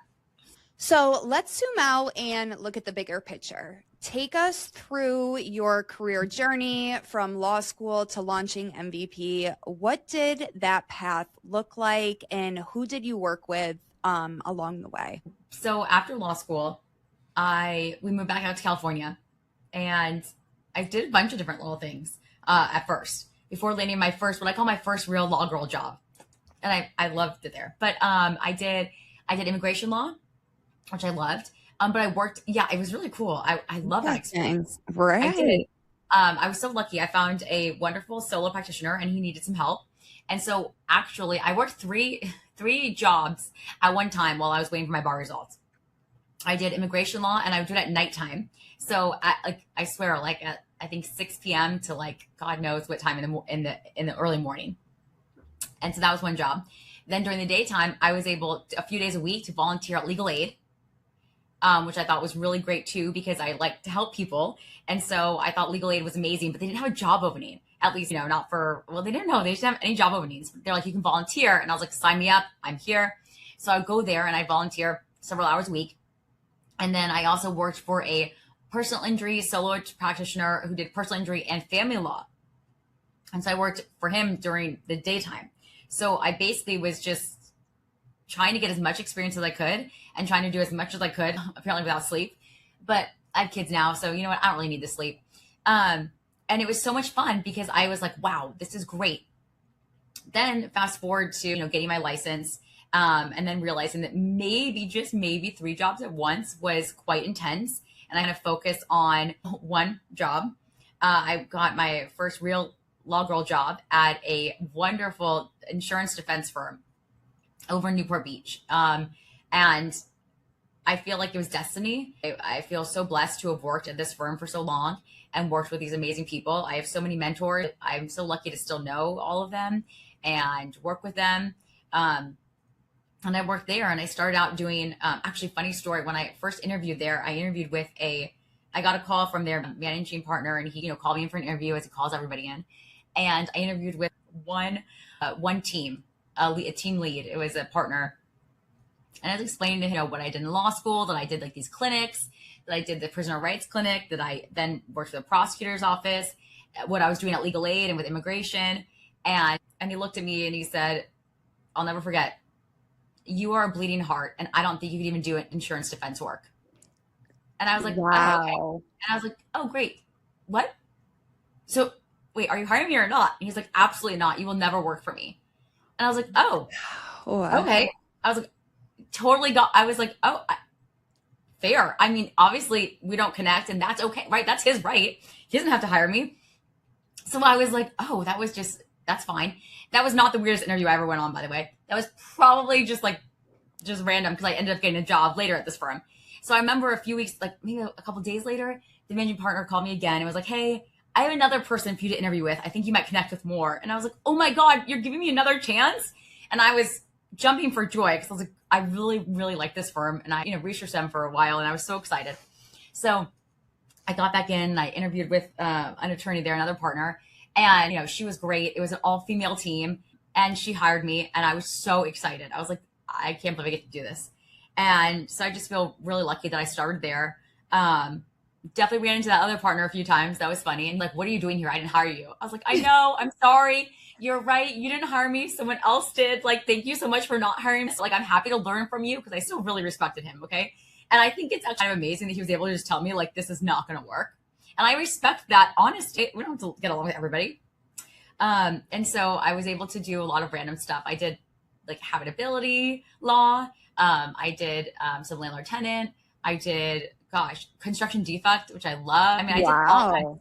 So let's zoom out and look at the bigger picture. Take us through your career journey from law school to launching MVP. What did that path look like, and who did you work with along the way?
So after law school, we moved back out to California, and I did a bunch of different little things at first, before landing what I call my first real law girl job. And I loved it there. But I did immigration law. which I loved. But I worked, yeah, it was really cool. I love that experience.
Right.
I did. I was so lucky. I found a wonderful solo practitioner and he needed some help. And so actually I worked three jobs at one time while I was waiting for my bar results. I did immigration law and I would do it at nighttime. So I swear, like at I think 6 p.m. to like God knows what time in the early morning. And so that was one job. Then during the daytime, I was able to, a few days a week to volunteer at Legal Aid, which I thought was really great too, because I like to help people. And so I thought Legal Aid was amazing, but they didn't have a job opening, at least, not for, well, they didn't know. They didn't have any job openings. They're like, you can volunteer. And I was like, sign me up. I'm here. So I would go there and I volunteer several hours a week. And then I also worked for a personal injury solo practitioner who did personal injury and family law. And so I worked for him during the daytime. So I basically was just trying to get as much experience as I could and trying to do as much as I could, apparently without sleep. But I have kids now, so you know what? I don't really need the sleep. And it was so much fun because I was like, wow, this is great. Then fast forward to, getting my license, and then realizing that maybe, just maybe 3 jobs at once was quite intense. And I had to focus on one job. I got my first real law girl job at a wonderful insurance defense firm over in Newport Beach. And I feel like it was destiny. I feel so blessed to have worked at this firm for so long and worked with these amazing people. I have so many mentors. I'm so lucky to still know all of them and work with them. And I worked there and I started out doing, actually funny story. When I first interviewed there, I interviewed with I got a call from their managing partner and he, called me in for an interview as he calls everybody in. And I interviewed with one team, a team lead. It was a partner. And I was explaining to him what I did in law school, that I did like these clinics, that I did the prisoner rights clinic, that I then worked for the prosecutor's office, what I was doing at Legal Aid and with immigration. And he looked at me and he said, I'll never forget, you are a bleeding heart. And I don't think you could even do insurance defense work. And I was like,
wow.
Oh, okay. And I was like, oh, great. What? So wait, are you hiring me or not? And he's like, absolutely not. You will never work for me. And I was like, oh, okay. I was like, I was like, oh, fair. I mean, obviously we don't connect and that's okay, right? That's his right. He doesn't have to hire me. So I was like, oh, that's fine. That was not the weirdest interview I ever went on, by the way. That was probably just random because I ended up getting a job later at this firm. So I remember a few weeks, like maybe a couple of days later, the managing partner called me again and was like, hey, I have another person for you to interview with. I think you might connect with more. And I was like, oh my God, you're giving me another chance? And I was jumping for joy because I was like, I really, really like this firm. And I, researched them for a while and I was so excited. So I got back in, I interviewed with an attorney there, another partner. And, she was great. It was an all-female team and she hired me and I was so excited. I was like, I can't believe I get to do this. And so I just feel really lucky that I started there. Definitely ran into that other partner a few times. That was funny. And like, what are you doing here? I didn't hire you. I was like, I know, I'm sorry. You're right. You didn't hire me. Someone else did. Like, thank you so much for not hiring me. So, like, I'm happy to learn from you because I still really respected him. Okay. And I think it's actually kind of amazing that he was able to just tell me like, this is not going to work. And I respect that honesty. We don't have to get along with everybody. And so I was able to do a lot of random stuff. I did like habitability law. I did some landlord tenant. I did, construction defect, which I love. I mean, I did all kinds.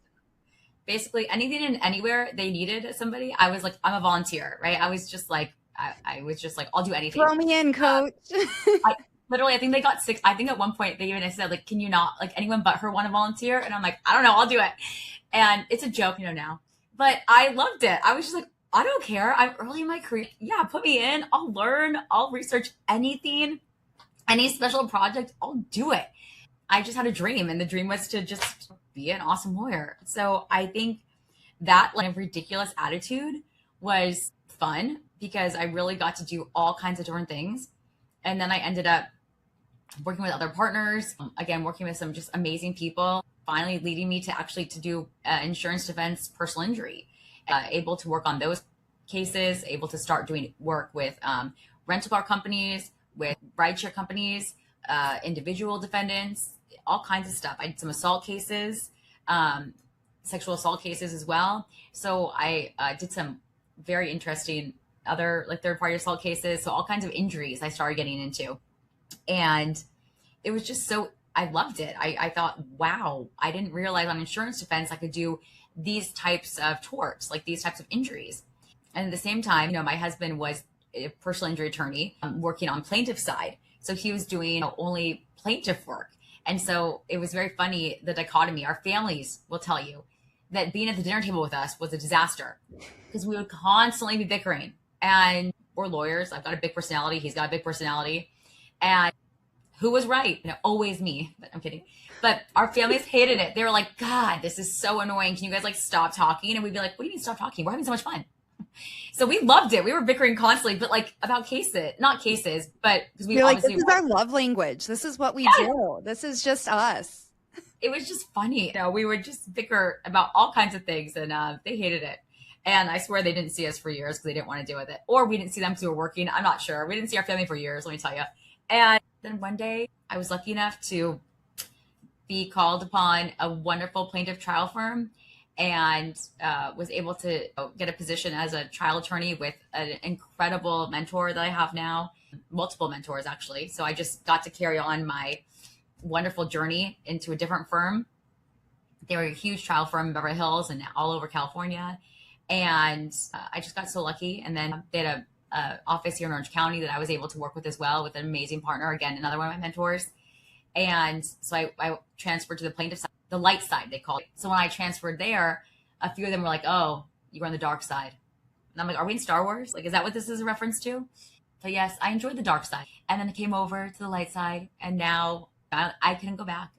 Basically anything and anywhere they needed somebody. I was like, I'm a volunteer, right? I was just like, I was just like, I'll do anything.
Throw me in, coach.
I think they got 6. I think at one point they even said like, can you not, like anyone but her want to volunteer? And I'm like, I don't know, I'll do it. And it's a joke, now, but I loved it. I was just like, I don't care. I'm early in my career. Yeah, put me in. I'll learn. I'll research anything, any special project. I'll do it. I just had a dream, and the dream was to just be an awesome lawyer. So I think that like ridiculous attitude was fun because I really got to do all kinds of different things. And then I ended up working with other partners, again, working with some just amazing people, finally leading me to do insurance defense, personal injury, able to work on those cases, able to start doing work with rental car companies, with rideshare companies, individual defendants, all kinds of stuff. I did some assault cases, sexual assault cases as well. So I did some very interesting other like third-party assault cases. So all kinds of injuries I started getting into. And it was just so, I loved it. I thought, wow, I didn't realize on insurance defense I could do these types of torts, like these types of injuries. And at the same time, my husband was a personal injury attorney working on plaintiff side. So he was doing only plaintiff work. And so it was very funny, the dichotomy. Our families will tell you that being at the dinner table with us was a disaster because we would constantly be bickering. And we're lawyers. I've got a big personality. He's got a big personality. And who was right? Always me, but I'm kidding. But our families hated it. They were like, God, this is so annoying. Can you guys stop talking? And we'd be like, what do you mean stop talking? We're having so much fun. So we loved it. We were bickering constantly, but about cases, not cases, but because we obviously
this is our love language. This is what we do. This is just us.
It was just funny. We would just bicker about all kinds of things, and they hated it. And I swear they didn't see us for years because they didn't want to deal with it. Or we didn't see them because we were working. I'm not sure. We didn't see our family for years, let me tell you. And then one day I was lucky enough to be called upon a wonderful plaintiff trial firm and was able to get a position as a trial attorney with an incredible mentor that I have now, multiple mentors actually. So I just got to carry on my wonderful journey into a different firm. They were a huge trial firm in Beverly Hills and all over California. And I just got so lucky. And then they had a office here in Orange County that I was able to work with as well, with an amazing partner, again, another one of my mentors. And so I transferred to the plaintiff side, the light side, they call it. So when I transferred there, a few of them were like, oh, you were on the dark side. And I'm like, are we in Star Wars? Is that what this is a reference to? But yes, I enjoyed the dark side. And then I came over to the light side. And now I couldn't go back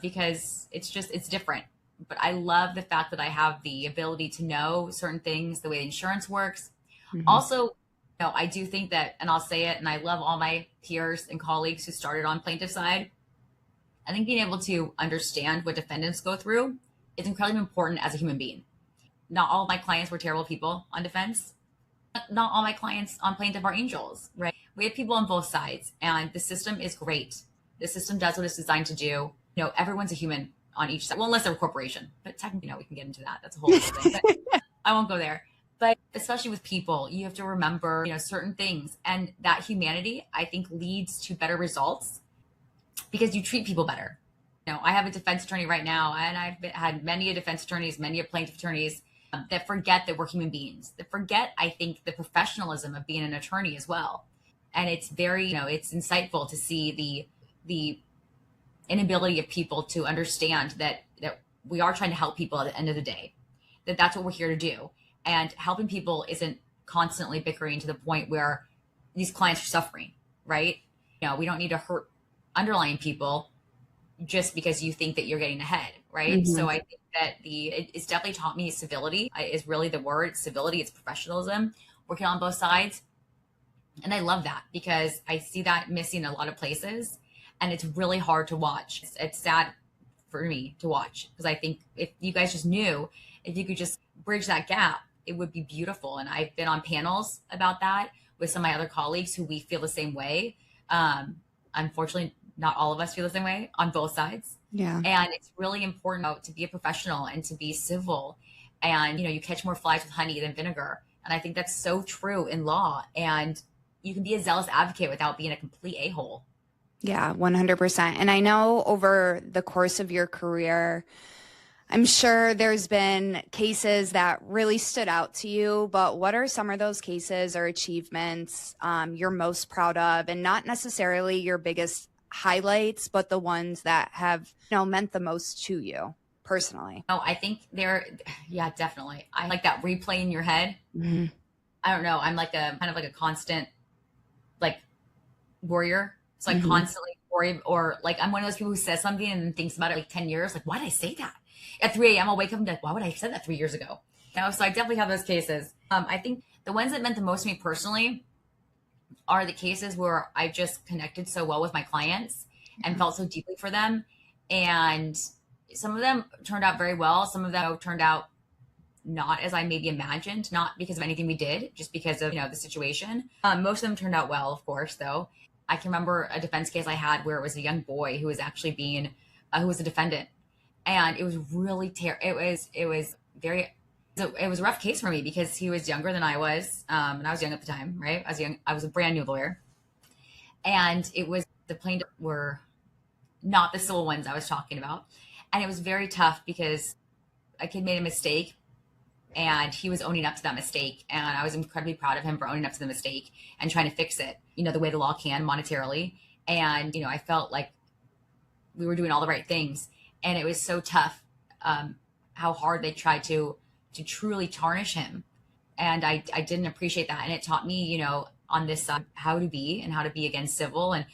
because it's different. But I love the fact that I have the ability to know certain things, the way the insurance works. Mm-hmm. Also, I do think that, and I'll say it, and I love all my peers and colleagues who started on plaintiff side. I think being able to understand what defendants go through is incredibly important as a human being. Not all of my clients were terrible people on defense. Not all my clients on plaintiff are angels, right? We have people on both sides, and the system is great. The system does what it's designed to do. Everyone's a human on each side. Well, unless they're a corporation, but technically, we can get into that. That's a whole other thing. But I won't go there. But especially with people, you have to remember, certain things. And that humanity, I think, leads to better results because you treat people better. I have a defense attorney right now, and I've had many defense attorneys, many plaintiff attorneys that forget that we're human beings, that forget, I think, the professionalism of being an attorney as well. And it's very, it's insightful to see the inability of people to understand that we are trying to help people at the end of the day, that's what we're here to do. And helping people isn't constantly bickering to the point where these clients are suffering, right? We don't need to hurt underlying people just because you think that you're getting ahead, right? Mm-hmm. So I think that it's definitely taught me civility is really the word. Civility, it's professionalism, working on both sides. And I love that because I see that missing in a lot of places. And it's really hard to watch. It's sad for me to watch because I think if you guys just knew, if you could just bridge that gap, it would be beautiful. And I've been on panels about that with some of my other colleagues who we feel the same way. Unfortunately, not all of us feel the same way on both sides.
Yeah.
And it's really important to be a professional and to be civil. And, you catch more flies with honey than vinegar. And I think that's so true in law. And you can be a zealous advocate without being a complete a-hole.
Yeah, 100%. And I know over the course of your career, I'm sure there's been cases that really stood out to you, but what are some of those cases or achievements you're most proud of, and not necessarily your biggest highlights, but the ones that have meant the most to you personally?
Oh, I think definitely. I like that replay in your head.
Mm-hmm.
I don't know. I'm like a kind of like a constant warrior. So I
Mm-hmm.
constantly worry, or I'm one of those people who says something and thinks about it 10 years. Why did I say that? At 3 a.m. I'll wake up and be like, why would I have said that 3 years ago? So I definitely have those cases. I think the ones that meant the most to me personally are the cases where I just connected so well with my clients and felt so deeply for them. And some of them turned out very well. Some of them turned out not as I maybe imagined, not because of anything we did, just because of, the situation. Most of them turned out well, of course, though. I can remember a defense case I had where it was a young boy who was actually who was a defendant. And it was really it was a rough case for me because he was younger than I was. And I was young at the time, right? I was young. I was a brand new lawyer. And it was the plaintiff were not the civil ones I was talking about. And it was very tough because a kid made a mistake and he was owning up to that mistake. And I was incredibly proud of him for owning up to the mistake and trying to fix it, the way the law can monetarily. And, I felt like we were doing all the right things. And it was so tough how hard they tried to truly tarnish him. And I didn't appreciate that. And it taught me, on this side, how to be and how to be against civil and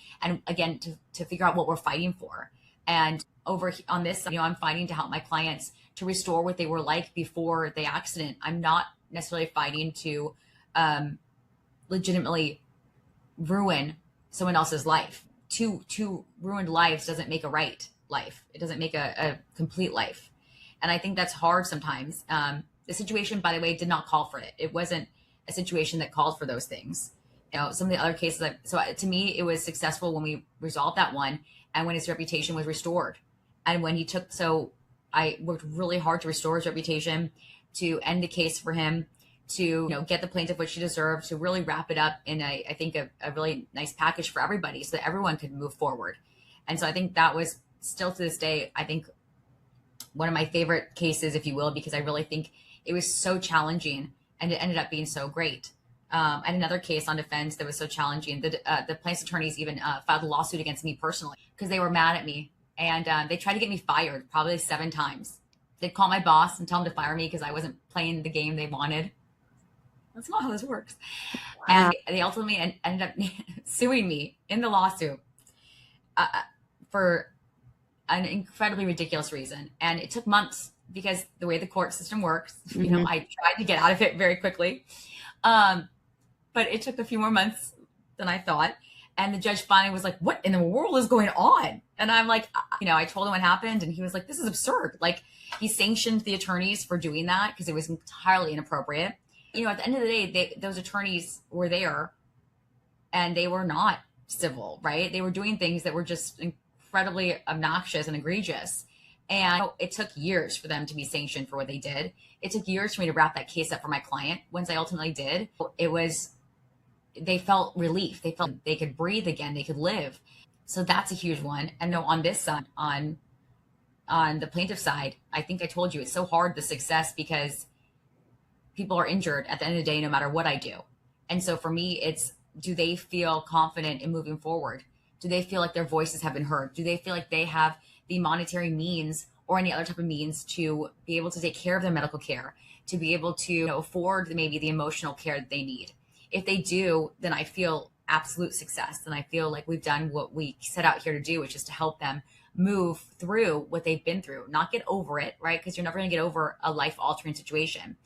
again, to figure out what we're fighting for. And over on this, I'm fighting to help my clients to restore what they were like before the accident. I'm not necessarily fighting to legitimately ruin someone else's life. Two ruined lives doesn't make a right life. It doesn't make a complete life. And I think that's hard sometimes. The situation, by the way, did not call for it. It wasn't a situation that called for those things. Some of the other cases, so to me, it was successful when we resolved that one and when his reputation was restored. And when so I worked really hard to restore his reputation, to end the case for him, to get the plaintiff what she deserved, to really wrap it up in I think a really nice package for everybody so that everyone could move forward. And so I think that was still to this day, I think one of my favorite cases, if you will, because I really think it was so challenging and it ended up being so great. And another case on defense that was so challenging, the plaintiff's attorneys even filed a lawsuit against me personally because they were mad at me. And they tried to get me fired probably 7 times. They'd call my boss and tell him to fire me because I wasn't playing the game they wanted. That's not how this works. Wow. And they ultimately ended up suing me in the lawsuit for an incredibly ridiculous reason. And it took months because the way the court system works, I tried to get out of it very quickly. But it took a few more months than I thought. And the judge finally was like, what in the world is going on? And I'm like, I told him what happened. And he was like, this is absurd. Like, he sanctioned the attorneys for doing that because it was entirely inappropriate. At the end of the day, those attorneys were there and they were not civil, right? They were doing things that were just incredibly obnoxious and egregious. And it took years for them to be sanctioned for what they did. It took years for me to wrap that case up for my client. Once I ultimately did, they felt relief. They felt they could breathe again. They could live. So that's a huge one. And no, on this side, on the plaintiff side, I think I told you it's so hard, the success, because people are injured at the end of the day, no matter what I do. And so for me, it's, do they feel confident in moving forward? Do they feel like their voices have been heard? Do they feel like they have the monetary means or any other type of means to be able to take care of their medical care, to be able to afford maybe the emotional care that they need? If they do, then I feel absolute success. And I feel like we've done what we set out here to do, which is to help them move through what they've been through, not get over it, right? Because you're never going to get over a life-altering situation.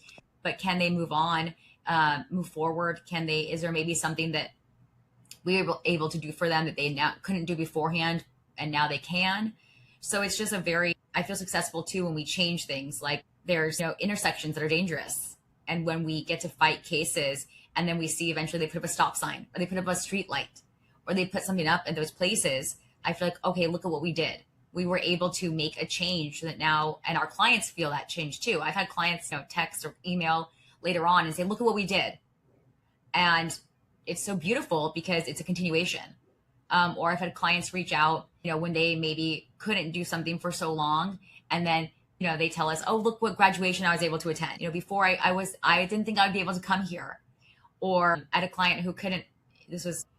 But can they move on, move forward? Is there maybe something that we were able to do for them that they now couldn't do beforehand and now they can? So it's just I feel successful too when we change things. Like there's intersections that are dangerous. And when we get to fight cases and then we see eventually they put up a stop sign or they put up a street light or they put something up in those places, I feel like, okay, look at what we did. We were able to make a change that now, and our clients feel that change too. I've had clients, text or email later on and say, look at what we did. And it's so beautiful because it's a continuation. Or I've had clients reach out, when they maybe couldn't do something for so long. And then, they tell us, oh, look what graduation I was able to attend. Before I didn't think I'd be able to come here. Or I had a client who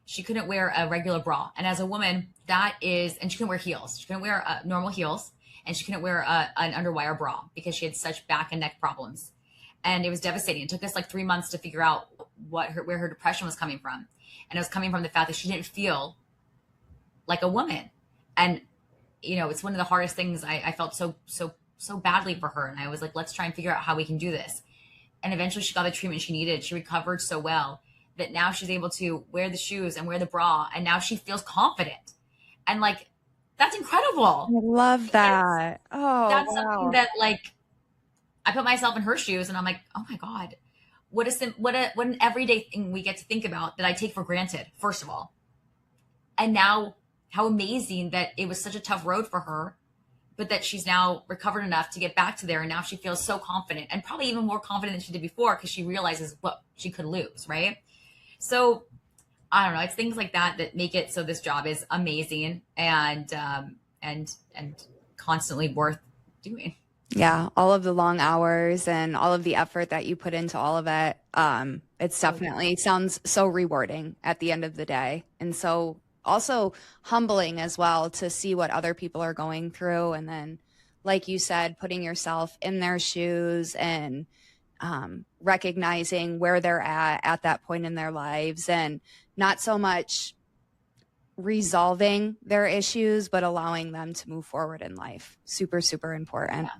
she couldn't wear a regular bra. And as a woman, and she couldn't wear heels. She couldn't wear normal heels and she couldn't wear an underwire bra because she had such back and neck problems. And it was devastating. It took us like 3 months to figure out where her depression was coming from. And it was coming from the fact that she didn't feel like a woman. And, it's one of the hardest things. I felt so badly for her. And I was like, let's try and figure out how we can do this. And eventually she got the treatment she needed. She recovered so well that now she's able to wear the shoes and wear the bra. And now she feels confident. And like, that's incredible.
I love that.
That's something that I put myself in her shoes and I'm like, oh my God, what an everyday thing we get to think about that I take for granted, first of all. And now how amazing that it was such a tough road for her, but that she's now recovered enough to get back to there. And now she feels so confident and probably even more confident than she did before because she realizes what she could lose, right? So I don't know. It's things like that make it so this job is amazing. And and constantly worth doing.
Yeah, all of the long hours and all of the effort that you put into all of it. It's definitely sounds so rewarding at the end of the day. And so also humbling as well to see what other people are going through. And then, like you said, putting yourself in their shoes and recognizing where they're at that point in their lives, and not so much resolving their issues, but allowing them to move forward in life. Super, super important.
Yeah.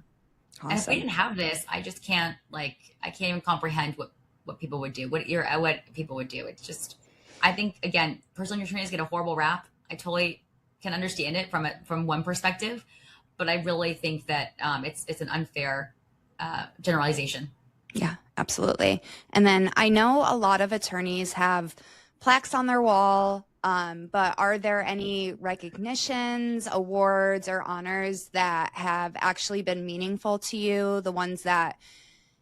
Awesome.
And if we didn't have this, I just can't I can't even comprehend what people would do, what people would do. It's just, I think, again, personal injury attorneys get a horrible rap. I totally can understand it from one perspective, but I really think that it's an unfair generalization.
Yeah, absolutely. And then I know a lot of attorneys have plaques on their wall, but are there any recognitions, awards, or honors that have actually been meaningful to you? The ones that,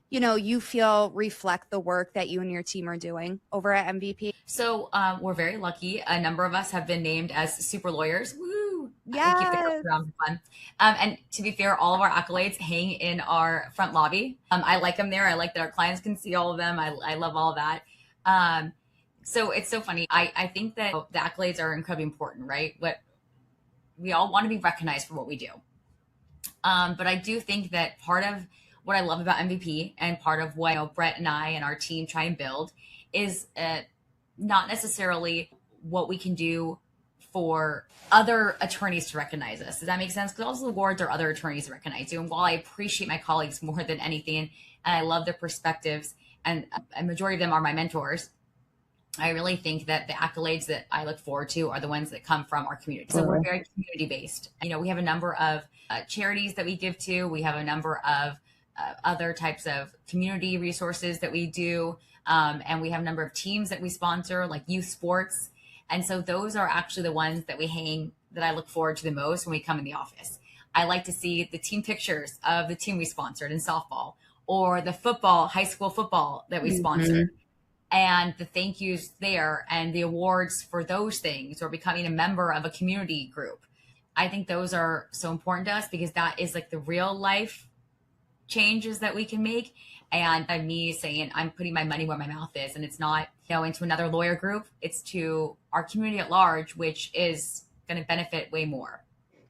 you feel reflect the work that you and your team are doing over at MVP?
So we're very lucky. A number of us have been named as super lawyers. Woo!
Yes.
Keep the crowd around fun. And to be fair, all of our accolades hang in our front lobby. I like them there. I like that our clients can see all of them. I love all of that. So it's so funny. I think that the accolades are incredibly important, right? We all want to be recognized for what we do. But I do think that part of what I love about MVP and part of what Brett and I and our team try and build is not necessarily what we can do for other attorneys to recognize us. Does that make sense? Because all those awards are other attorneys to recognize you. And while I appreciate my colleagues more than anything, and I love their perspectives, and a majority of them are my mentors, I really think that the accolades that I look forward to are the ones that come from our community. So we're very community based. We have a number of charities that we give to. We have a number of other types of community resources that we do. And we have a number of teams that we sponsor, like youth sports. And so those are actually the ones that that I look forward to the most when we come in the office. I like to see the team pictures of the team we sponsored in softball, or the high school football that we sponsored. And the thank yous there and the awards for those things, or becoming a member of a community group. I think those are so important to us, because that is like the real life changes that we can make. And me saying, I'm putting my money where my mouth is, and it's not, into another lawyer group, it's to our community at large, which is going to benefit way more.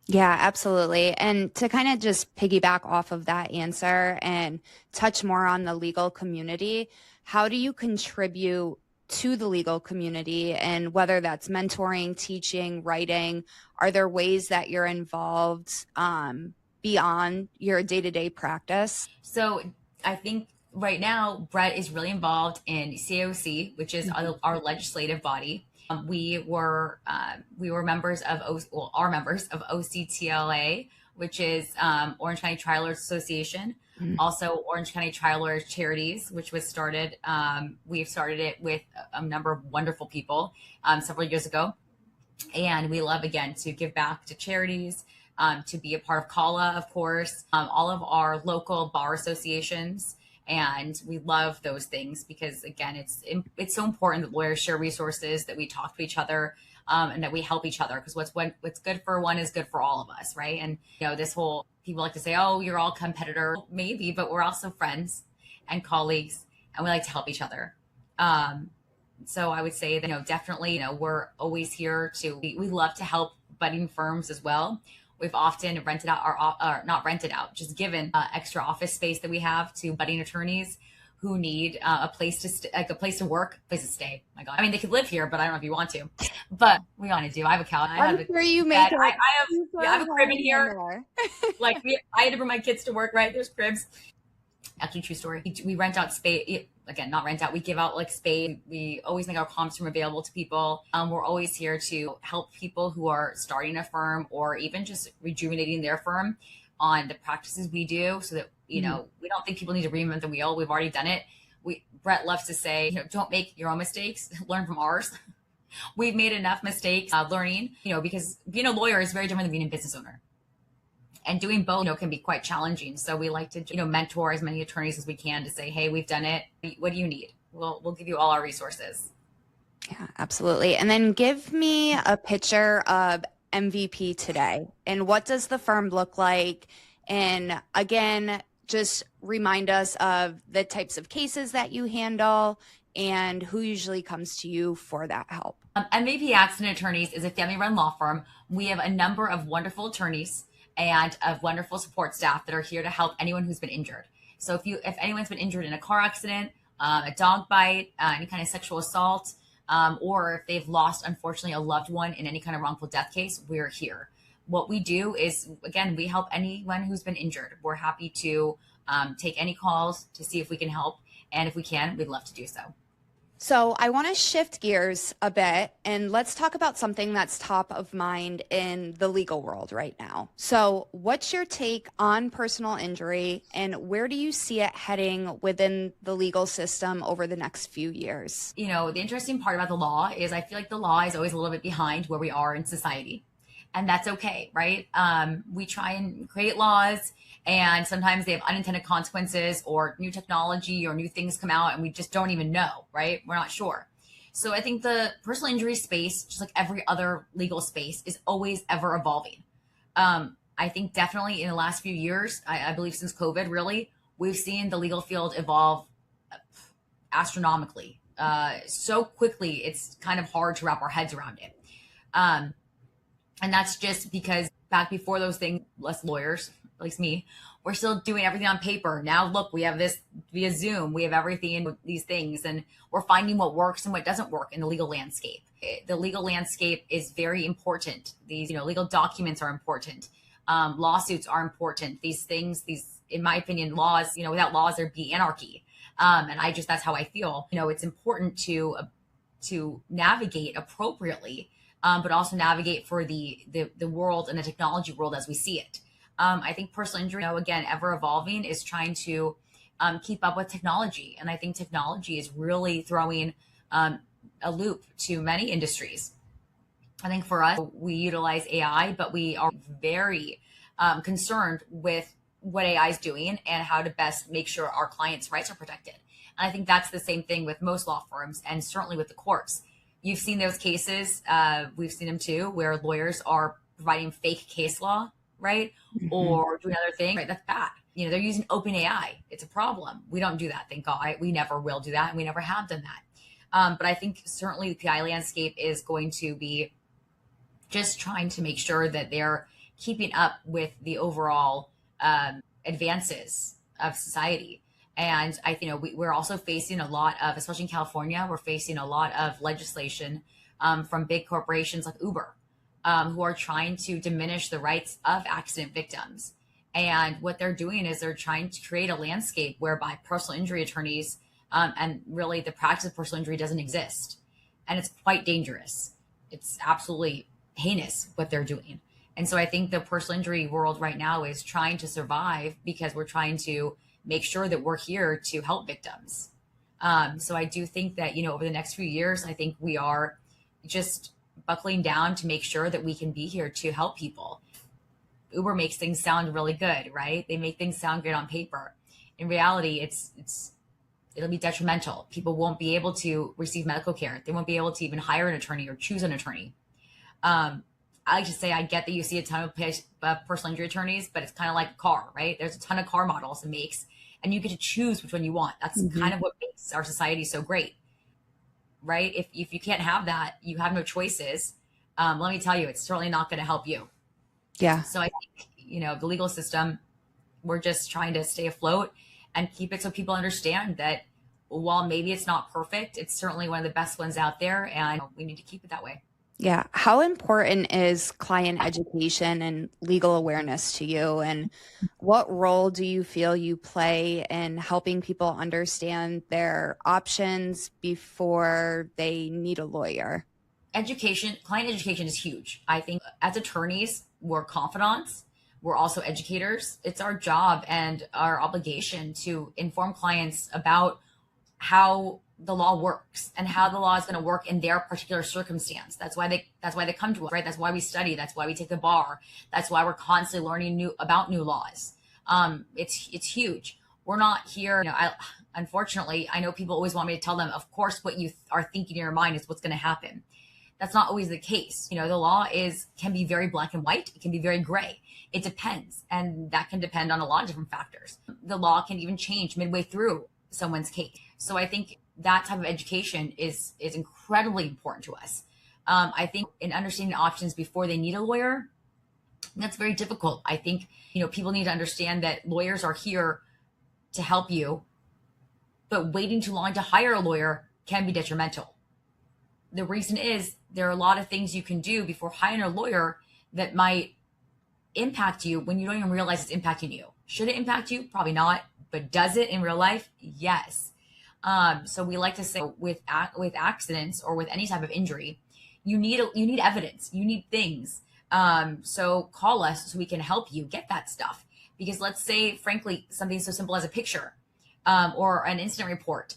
Yeah, absolutely. And to kind of just piggyback off of that answer and touch more on the legal community, how do you contribute to the legal community? And whether that's mentoring, teaching, writing, are there ways that you're involved beyond your day-to-day practice?
So I think right now, Brett is really involved in CAOC, which is our legislative body. We were members of OCTLA, which is Orange County Trial Lawyers Association. Also, Orange County Trial Lawyers Charities, which was started. We've started it with a number of wonderful people several years ago. And we love, again, to give back to charities, to be a part of CAOC, of course, all of our local bar associations. And we love those things because, again, it's so important that lawyers share resources, that we talk to each other, and that we help each other, because what's good for one is good for all of us, right? And this whole, people like to say, oh, you're all competitors, maybe, but we're also friends and colleagues, and we like to help each other. So I would say that definitely we're always here we love to help budding firms as well. We've often rented out not rented out, just given extra office space that we have to budding attorneys who need a place to place to work, place to stay. My God, I mean, they could live here, but I don't know if you want to. But we want to do. I have a couch.
I'm sure you make it.
I have a crib in here. I had to bring my kids to work. Right, there's cribs. Actually, true story. We rent out space. Again, not rent out. We give out space. We always make our comps room available to people. We're always here to help people who are starting a firm, or even just rejuvenating their firm, on the practices we do, so that we don't think people need to reinvent the wheel. We've already done it. Brett loves to say, don't make your own mistakes. Learn from ours. We've made enough mistakes learning. Because being a lawyer is very different than being a business owner. And doing both, can be quite challenging. So we like to, mentor as many attorneys as we can to say, hey, we've done it. What do you need? We'll give you all our resources.
Yeah, absolutely. And then give me a picture of MVP today? And what does the firm look like? And again, just remind us of the types of cases that you handle and who usually comes to you for that help.
MVP Accident Attorneys is a family-run law firm. We have a number of wonderful attorneys and of wonderful support staff that are here to help anyone who's been injured. So if anyone's been injured in a car accident, a dog bite, any kind of sexual assault, or if they've lost, unfortunately, a loved one in any kind of wrongful death case, we're here. What we do is, again, we help anyone who's been injured. We're happy to take any calls to see if we can help. And if we can, we'd love to do so.
So I want to shift gears a bit and let's talk about something that's top of mind in the legal world right now. So what's your take on personal injury and where do you see it heading within the legal system over the next few years?
You know, the interesting part about the law is I feel like the law is always a little bit behind where we are in society. And that's okay, right? We try and create laws and sometimes they have unintended consequences or new technology or new things come out and we just don't even know, right? We're not sure. So I think the personal injury space, just like every other legal space, is always ever evolving. I think definitely in the last few years, I believe since COVID, really, we've seen the legal field evolve astronomically. So quickly, it's kind of hard to wrap our heads around it. And that's just because back before those things, less lawyers, at least me, we're still doing everything on paper. Now, look, we have this via Zoom. We have everything in these things, and we're finding what works and what doesn't work in the legal landscape. The legal landscape is very important. These, legal documents are important. Lawsuits are important. These things, in my opinion, laws, without laws, there'd be anarchy. And that's how I feel. It's important to navigate appropriately, but also navigate for the world and the technology world as we see it. I think personal injury, again, ever evolving, is trying to keep up with technology. And I think technology is really throwing a loop to many industries. I think for us, we utilize AI, but we are very concerned with what AI is doing and how to best make sure our clients' rights are protected. And I think that's the same thing with most law firms and certainly with the courts. You've seen those cases, we've seen them too, where lawyers are providing fake case law, right? Mm-hmm. Or doing other things, right? That's bad. They're using open AI. It's a problem. We don't do that, thank God. We never will do that, and we never have done that. But I think certainly the PI landscape is going to be just trying to make sure that they're keeping up with the overall advances of society. And I think we're also facing a lot of, especially in California, we're facing a lot of legislation from big corporations like Uber, who are trying to diminish the rights of accident victims. And what they're doing is they're trying to create a landscape whereby personal injury attorneys and really the practice of personal injury doesn't exist. And it's quite dangerous. It's absolutely heinous what they're doing. And so I think the personal injury world right now is trying to survive because we're trying to make sure that we're here to help victims. So I do think that, over the next few years, I think we are just buckling down to make sure that we can be here to help people. Uber makes things sound really good, right? They make things sound good on paper. In reality, it'll be detrimental. People won't be able to receive medical care. They won't be able to even hire an attorney or choose an attorney. I like to say, I get that you see a ton of personal injury attorneys, but it's kind of like a car, right? There's a ton of car models and makes, and you get to choose which one you want. That's kind of what makes our society so great, right? If you can't have that, you have no choices. Let me tell you, it's certainly not going to help you.
Yeah.
So I think, the legal system, we're just trying to stay afloat and keep it so people understand that while maybe it's not perfect, it's certainly one of the best ones out there, and we need to keep it that way.
Yeah. How important is client education and legal awareness to you? And what role do you feel you play in helping people understand their options before they need a lawyer?
Client education is huge. I think as attorneys, we're confidants. We're also educators. It's our job and our obligation to inform clients about how the law works and how the law is going to work in their particular circumstance. That's why they come to us, right? That's why we study. That's why we take the bar. That's why we're constantly learning about new laws. It's huge. We're not here. Unfortunately, I know people always want me to tell them, of course, what you are thinking in your mind is what's going to happen. That's not always the case. The law can be very black and white. It can be very gray. It depends. And that can depend on a lot of different factors. The law can even change midway through someone's case. So I think that type of education is incredibly important to us. I think in understanding options before they need a lawyer, that's very difficult. I think, people need to understand that lawyers are here to help you, but waiting too long to hire a lawyer can be detrimental. The reason is there are a lot of things you can do before hiring a lawyer that might impact you when you don't even realize it's impacting you. Should it impact you? Probably not. But does it in real life? Yes. So we like to say with accidents or with any type of injury, you need evidence. You need things. So call us so we can help you get that stuff. Because let's say, frankly, something so simple as a picture or an incident report.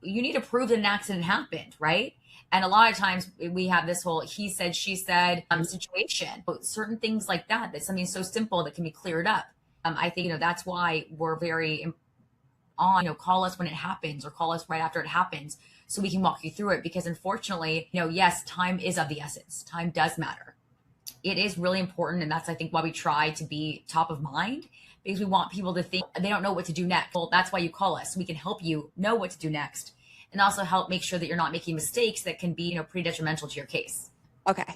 You need to prove that an accident happened, right? And a lot of times we have this whole he said, she said situation. Certain things like that, that's something so simple that can be cleared up. I think, that's why we're very on, call us when it happens or call us right after it happens so we can walk you through it. Because unfortunately, yes, time is of the essence. Time does matter. It is really important. And that's, I think, why we try to be top of mind, because we want people to think they don't know what to do next. Well, that's why you call us. We can help you know what to do next and also help make sure that you're not making mistakes that can be, pretty detrimental to your case.
Okay.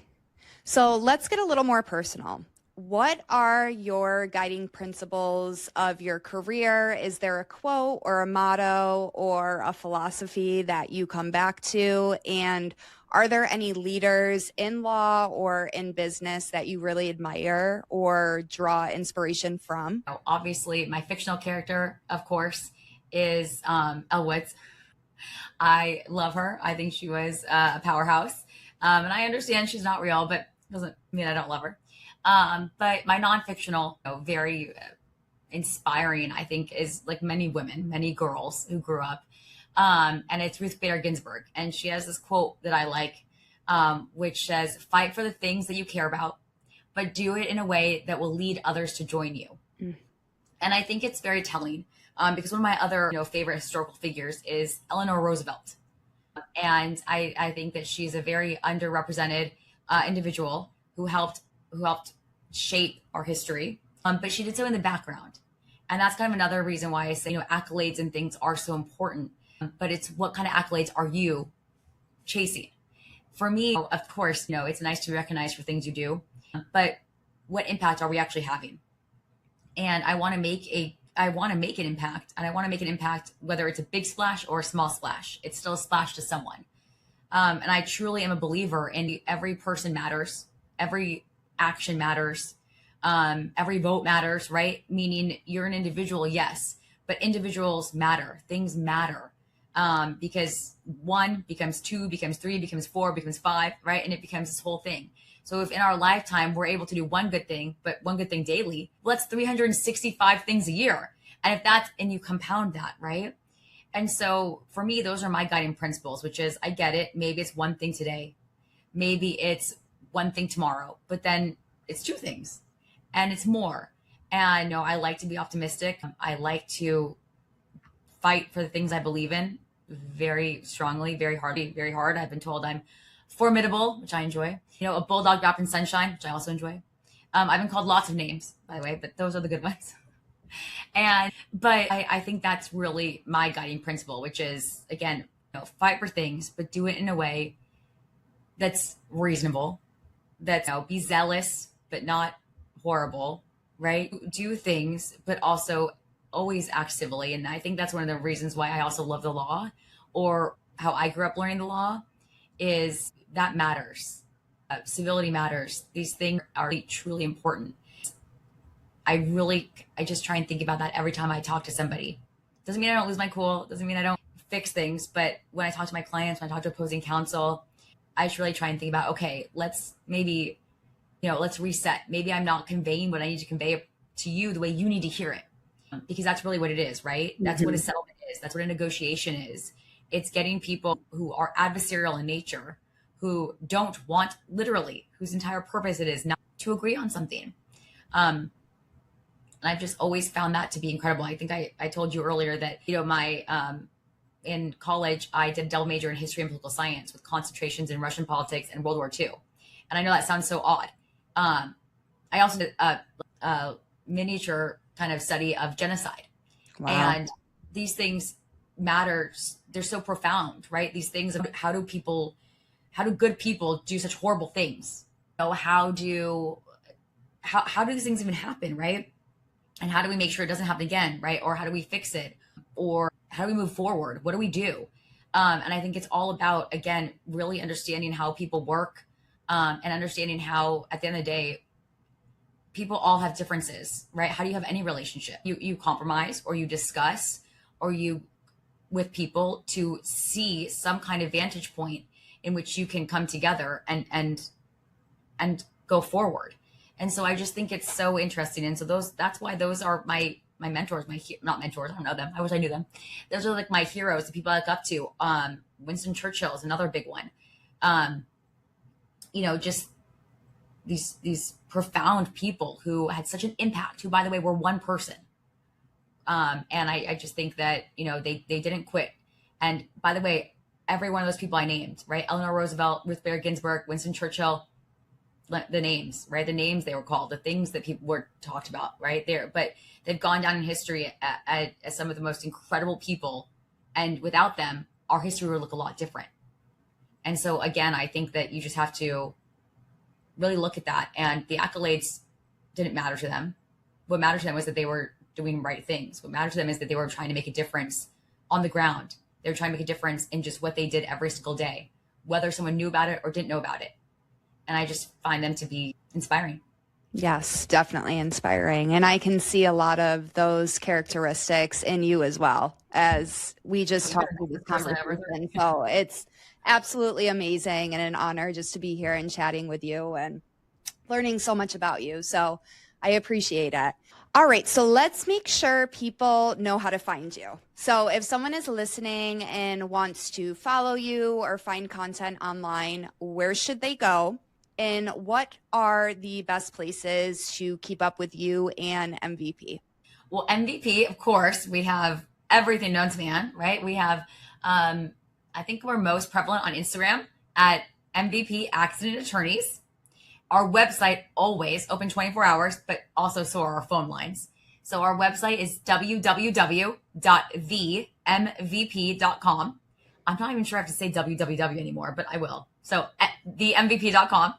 So let's get a little more personal. What are your guiding principles of your career? Is there a quote or a motto or a philosophy that you come back to? And are there any leaders in law or in business that you really admire or draw inspiration from?
Obviously, my fictional character, of course, is Elle Woods. I love her. I think she was a powerhouse. And I understand she's not real, but doesn't mean I don't love her. But my non-fictional, very inspiring, I think, is like many women, many girls who grew up. And it's Ruth Bader Ginsburg. And she has this quote that I like, which says, fight for the things that you care about, but do it in a way that will lead others to join you. Mm. And I think it's very telling because one of my other favorite historical figures is Eleanor Roosevelt. And I think that she's a very underrepresented individual who helped shape our history. But she did so in the background. And that's kind of another reason why I say, accolades and things are so important. But it's what kind of accolades are you chasing? For me, of course, it's nice to be recognized for things you do, but what impact are we actually having? And I want to make an impact, and I want to make an impact, whether it's a big splash or a small splash, it's still a splash to someone. And I truly am a believer in every person matters. Every action matters. Every vote matters, right? Meaning you're an individual, yes, but individuals matter. Things matter. Because 1 becomes 2, becomes 3, becomes 4, becomes 5, right? And it becomes this whole thing. So if in our lifetime, we're able to do one good thing, but one good thing daily, well, that's 365 things a year. And you compound that, right? And so for me, those are my guiding principles, which is, I get it. Maybe it's one thing today. Maybe it's one thing tomorrow, but then it's 2 things and it's more. And I like to be optimistic. I like to fight for the things I believe in very strongly, very hard. I've been told I'm formidable, which I enjoy. A bulldog wrapped in sunshine, which I also enjoy. I've been called lots of names, by the way, but those are the good ones. But I think that's really my guiding principle, which is, again, fight for things, but do it in a way that's reasonable, that's be zealous, but not horrible, right? Do things, but also always act civilly. And I think that's one of the reasons why I also love the law, or how I grew up learning the law, is that matters. Civility matters. These things are truly important. I just try and think about that every time I talk to somebody. Doesn't mean I don't lose my cool. Doesn't mean I don't fix things. But when I talk to my clients, when I talk to opposing counsel, I just really try and think about, okay, let's reset. Maybe I'm not conveying what I need to convey to you the way you need to hear it. Because that's really what it is, right? That's what a settlement is. That's what a negotiation is. It's getting people who are adversarial in nature, who don't want, literally, whose entire purpose it is not to agree on something. And I've just always found that to be incredible. I think I told you earlier that, my in college, I did a double major in history and political science with concentrations in Russian politics and World War II. And I know that sounds so odd. I also did a miniature kind of study of genocide. Wow. And these things matter. They're so profound, right? These things, how do good people do such horrible things? You know, how do these things even happen, right? And how do we make sure it doesn't happen again, right? Or how do we fix it? Or how do we move forward? What do we do? And I think it's all about, again, really understanding how people work, and understanding how, at the end of the day, people all have differences, right? How do you have any relationship? You compromise, or you discuss, or you with people to see some kind of vantage point in which you can come together and go forward. And so I just think it's so interesting. And so that's why those are my mentors, not mentors, I don't know them. I wish I knew them. Those are like my heroes, the people I look up to. Winston Churchill is another big one. You know, just these profound people who had such an impact, who, by the way, were one person. And I just think that, you know, they didn't quit. And by the way, every one of those people I named, right? Eleanor Roosevelt, Ruth Bader Ginsburg, Winston Churchill, the names, right? The names they were called, the things that people were talked about, right there. But they've gone down in history as some of the most incredible people. And without them, our history would look a lot different. And so, again, I think that you just have to really look at that. And the accolades didn't matter to them. What mattered to them was that they were doing right things. What mattered to them is that they were trying to make a difference on the ground. They were trying to make a difference in just what they did every single day, whether someone knew about it or didn't know about it. And I just find them to be inspiring.
Yes, definitely inspiring. And I can see a lot of those characteristics in you as well, as we just talked through this conversation. So it's absolutely amazing and an honor just to be here and chatting with you and learning so much about you. So I appreciate it. All right, so let's make sure people know how to find you. So if someone is listening and wants to follow you or find content online, where should they go? And what are the best places to keep up with you and MVP?
Well, MVP, of course, we have everything known to man, right? We have, I think we're most prevalent on Instagram at MVP Accident Attorneys. Our website always open 24 hours, but also so are our phone lines. So our website is www.themvp.com. I'm not even sure I have to say www anymore, but I will. So at themvp.com.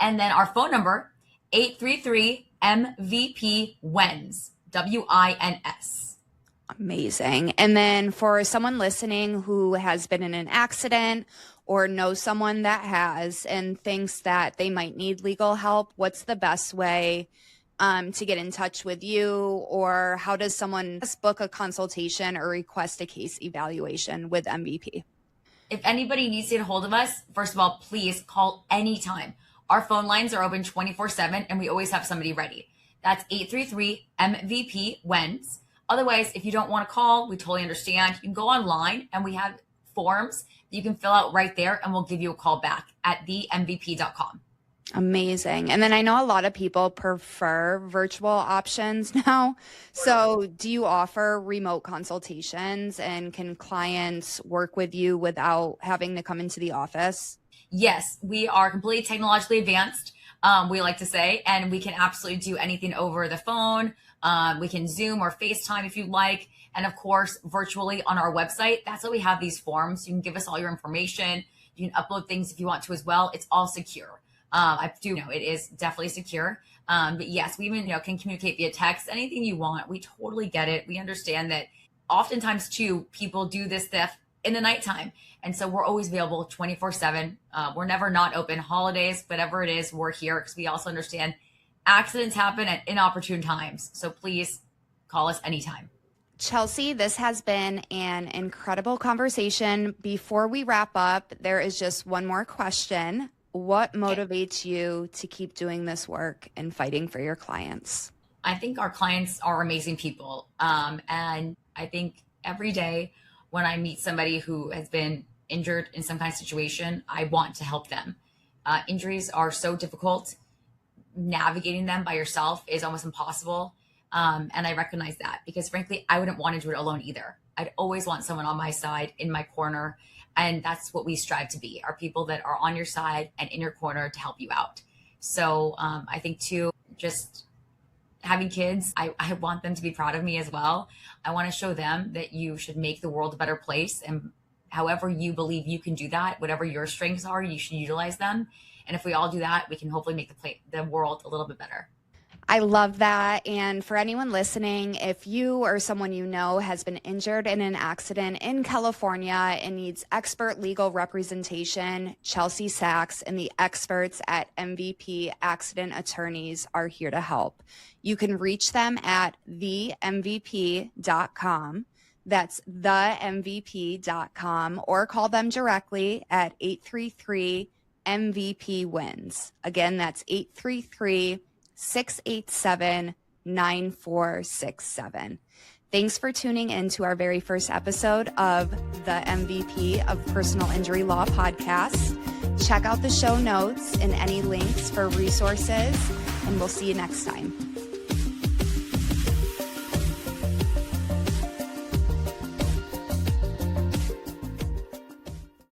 And then our phone number, 833-MVP-WINS, WINS.
Amazing. And then for someone listening who has been in an accident or knows someone that has and thinks that they might need legal help, what's the best way to get in touch with you? Or how does someone book a consultation or request a case evaluation with MVP?
If anybody needs to get a hold of us, first of all, please call anytime. Our phone lines are open 24/7 and we always have somebody ready. That's 833-MVP-WINS. Otherwise, if you don't want to call, we totally understand. You can go online and we have forms that you can fill out right there and we'll give you a call back at themvp.com.
Amazing. And then I know a lot of people prefer virtual options now. So do you offer remote consultations and can clients work with you without having to come into the office?
Yes, we are completely technologically advanced, we like to say, and we can absolutely do anything over the phone. We can Zoom or FaceTime if you'd like. And of course, virtually on our website, that's why we have these forms. You can give us all your information. You can upload things if you want to as well. It's all secure. I do know it is definitely secure. But yes, we even can communicate via text, anything you want. We totally get it. We understand that oftentimes too, people do this stuff in the nighttime. And so we're always available 24/7. We're never not open. Holidays, whatever it is, we're here because we also understand accidents happen at inopportune times. So please call us anytime.
Chelsee, this has been an incredible conversation. Before we wrap up, there is just one more question. What motivates you to keep doing this work and fighting for your clients?
I think our clients are amazing people. And I think every day when I meet somebody who has been injured in some kind of situation, I want to help them. Injuries are so difficult. Navigating them by yourself is almost impossible. And I recognize that because frankly, I wouldn't want to do it alone either. I'd always want someone on my side, in my corner. And that's what we strive to be, are people that are on your side and in your corner to help you out. So I think too, just having kids, I want them to be proud of me as well. I want to show them that you should make the world a better place. And however you believe you can do that, whatever your strengths are, you should utilize them. And if we all do that, we can hopefully make the world a little bit better.
I love that. And for anyone listening, if you or someone you know has been injured in an accident in California and needs expert legal representation, Chelsee Sachs and the experts at MVP Accident Attorneys are here to help. You can reach them at themvp.com. That's themvp.com, or call them directly at 833-MVP-WINS. Again, that's 833-687-9467. Thanks for tuning in to our very first episode of the MVP of Personal Injury Law podcast. Check out the show notes and any links for resources, and we'll see you next time.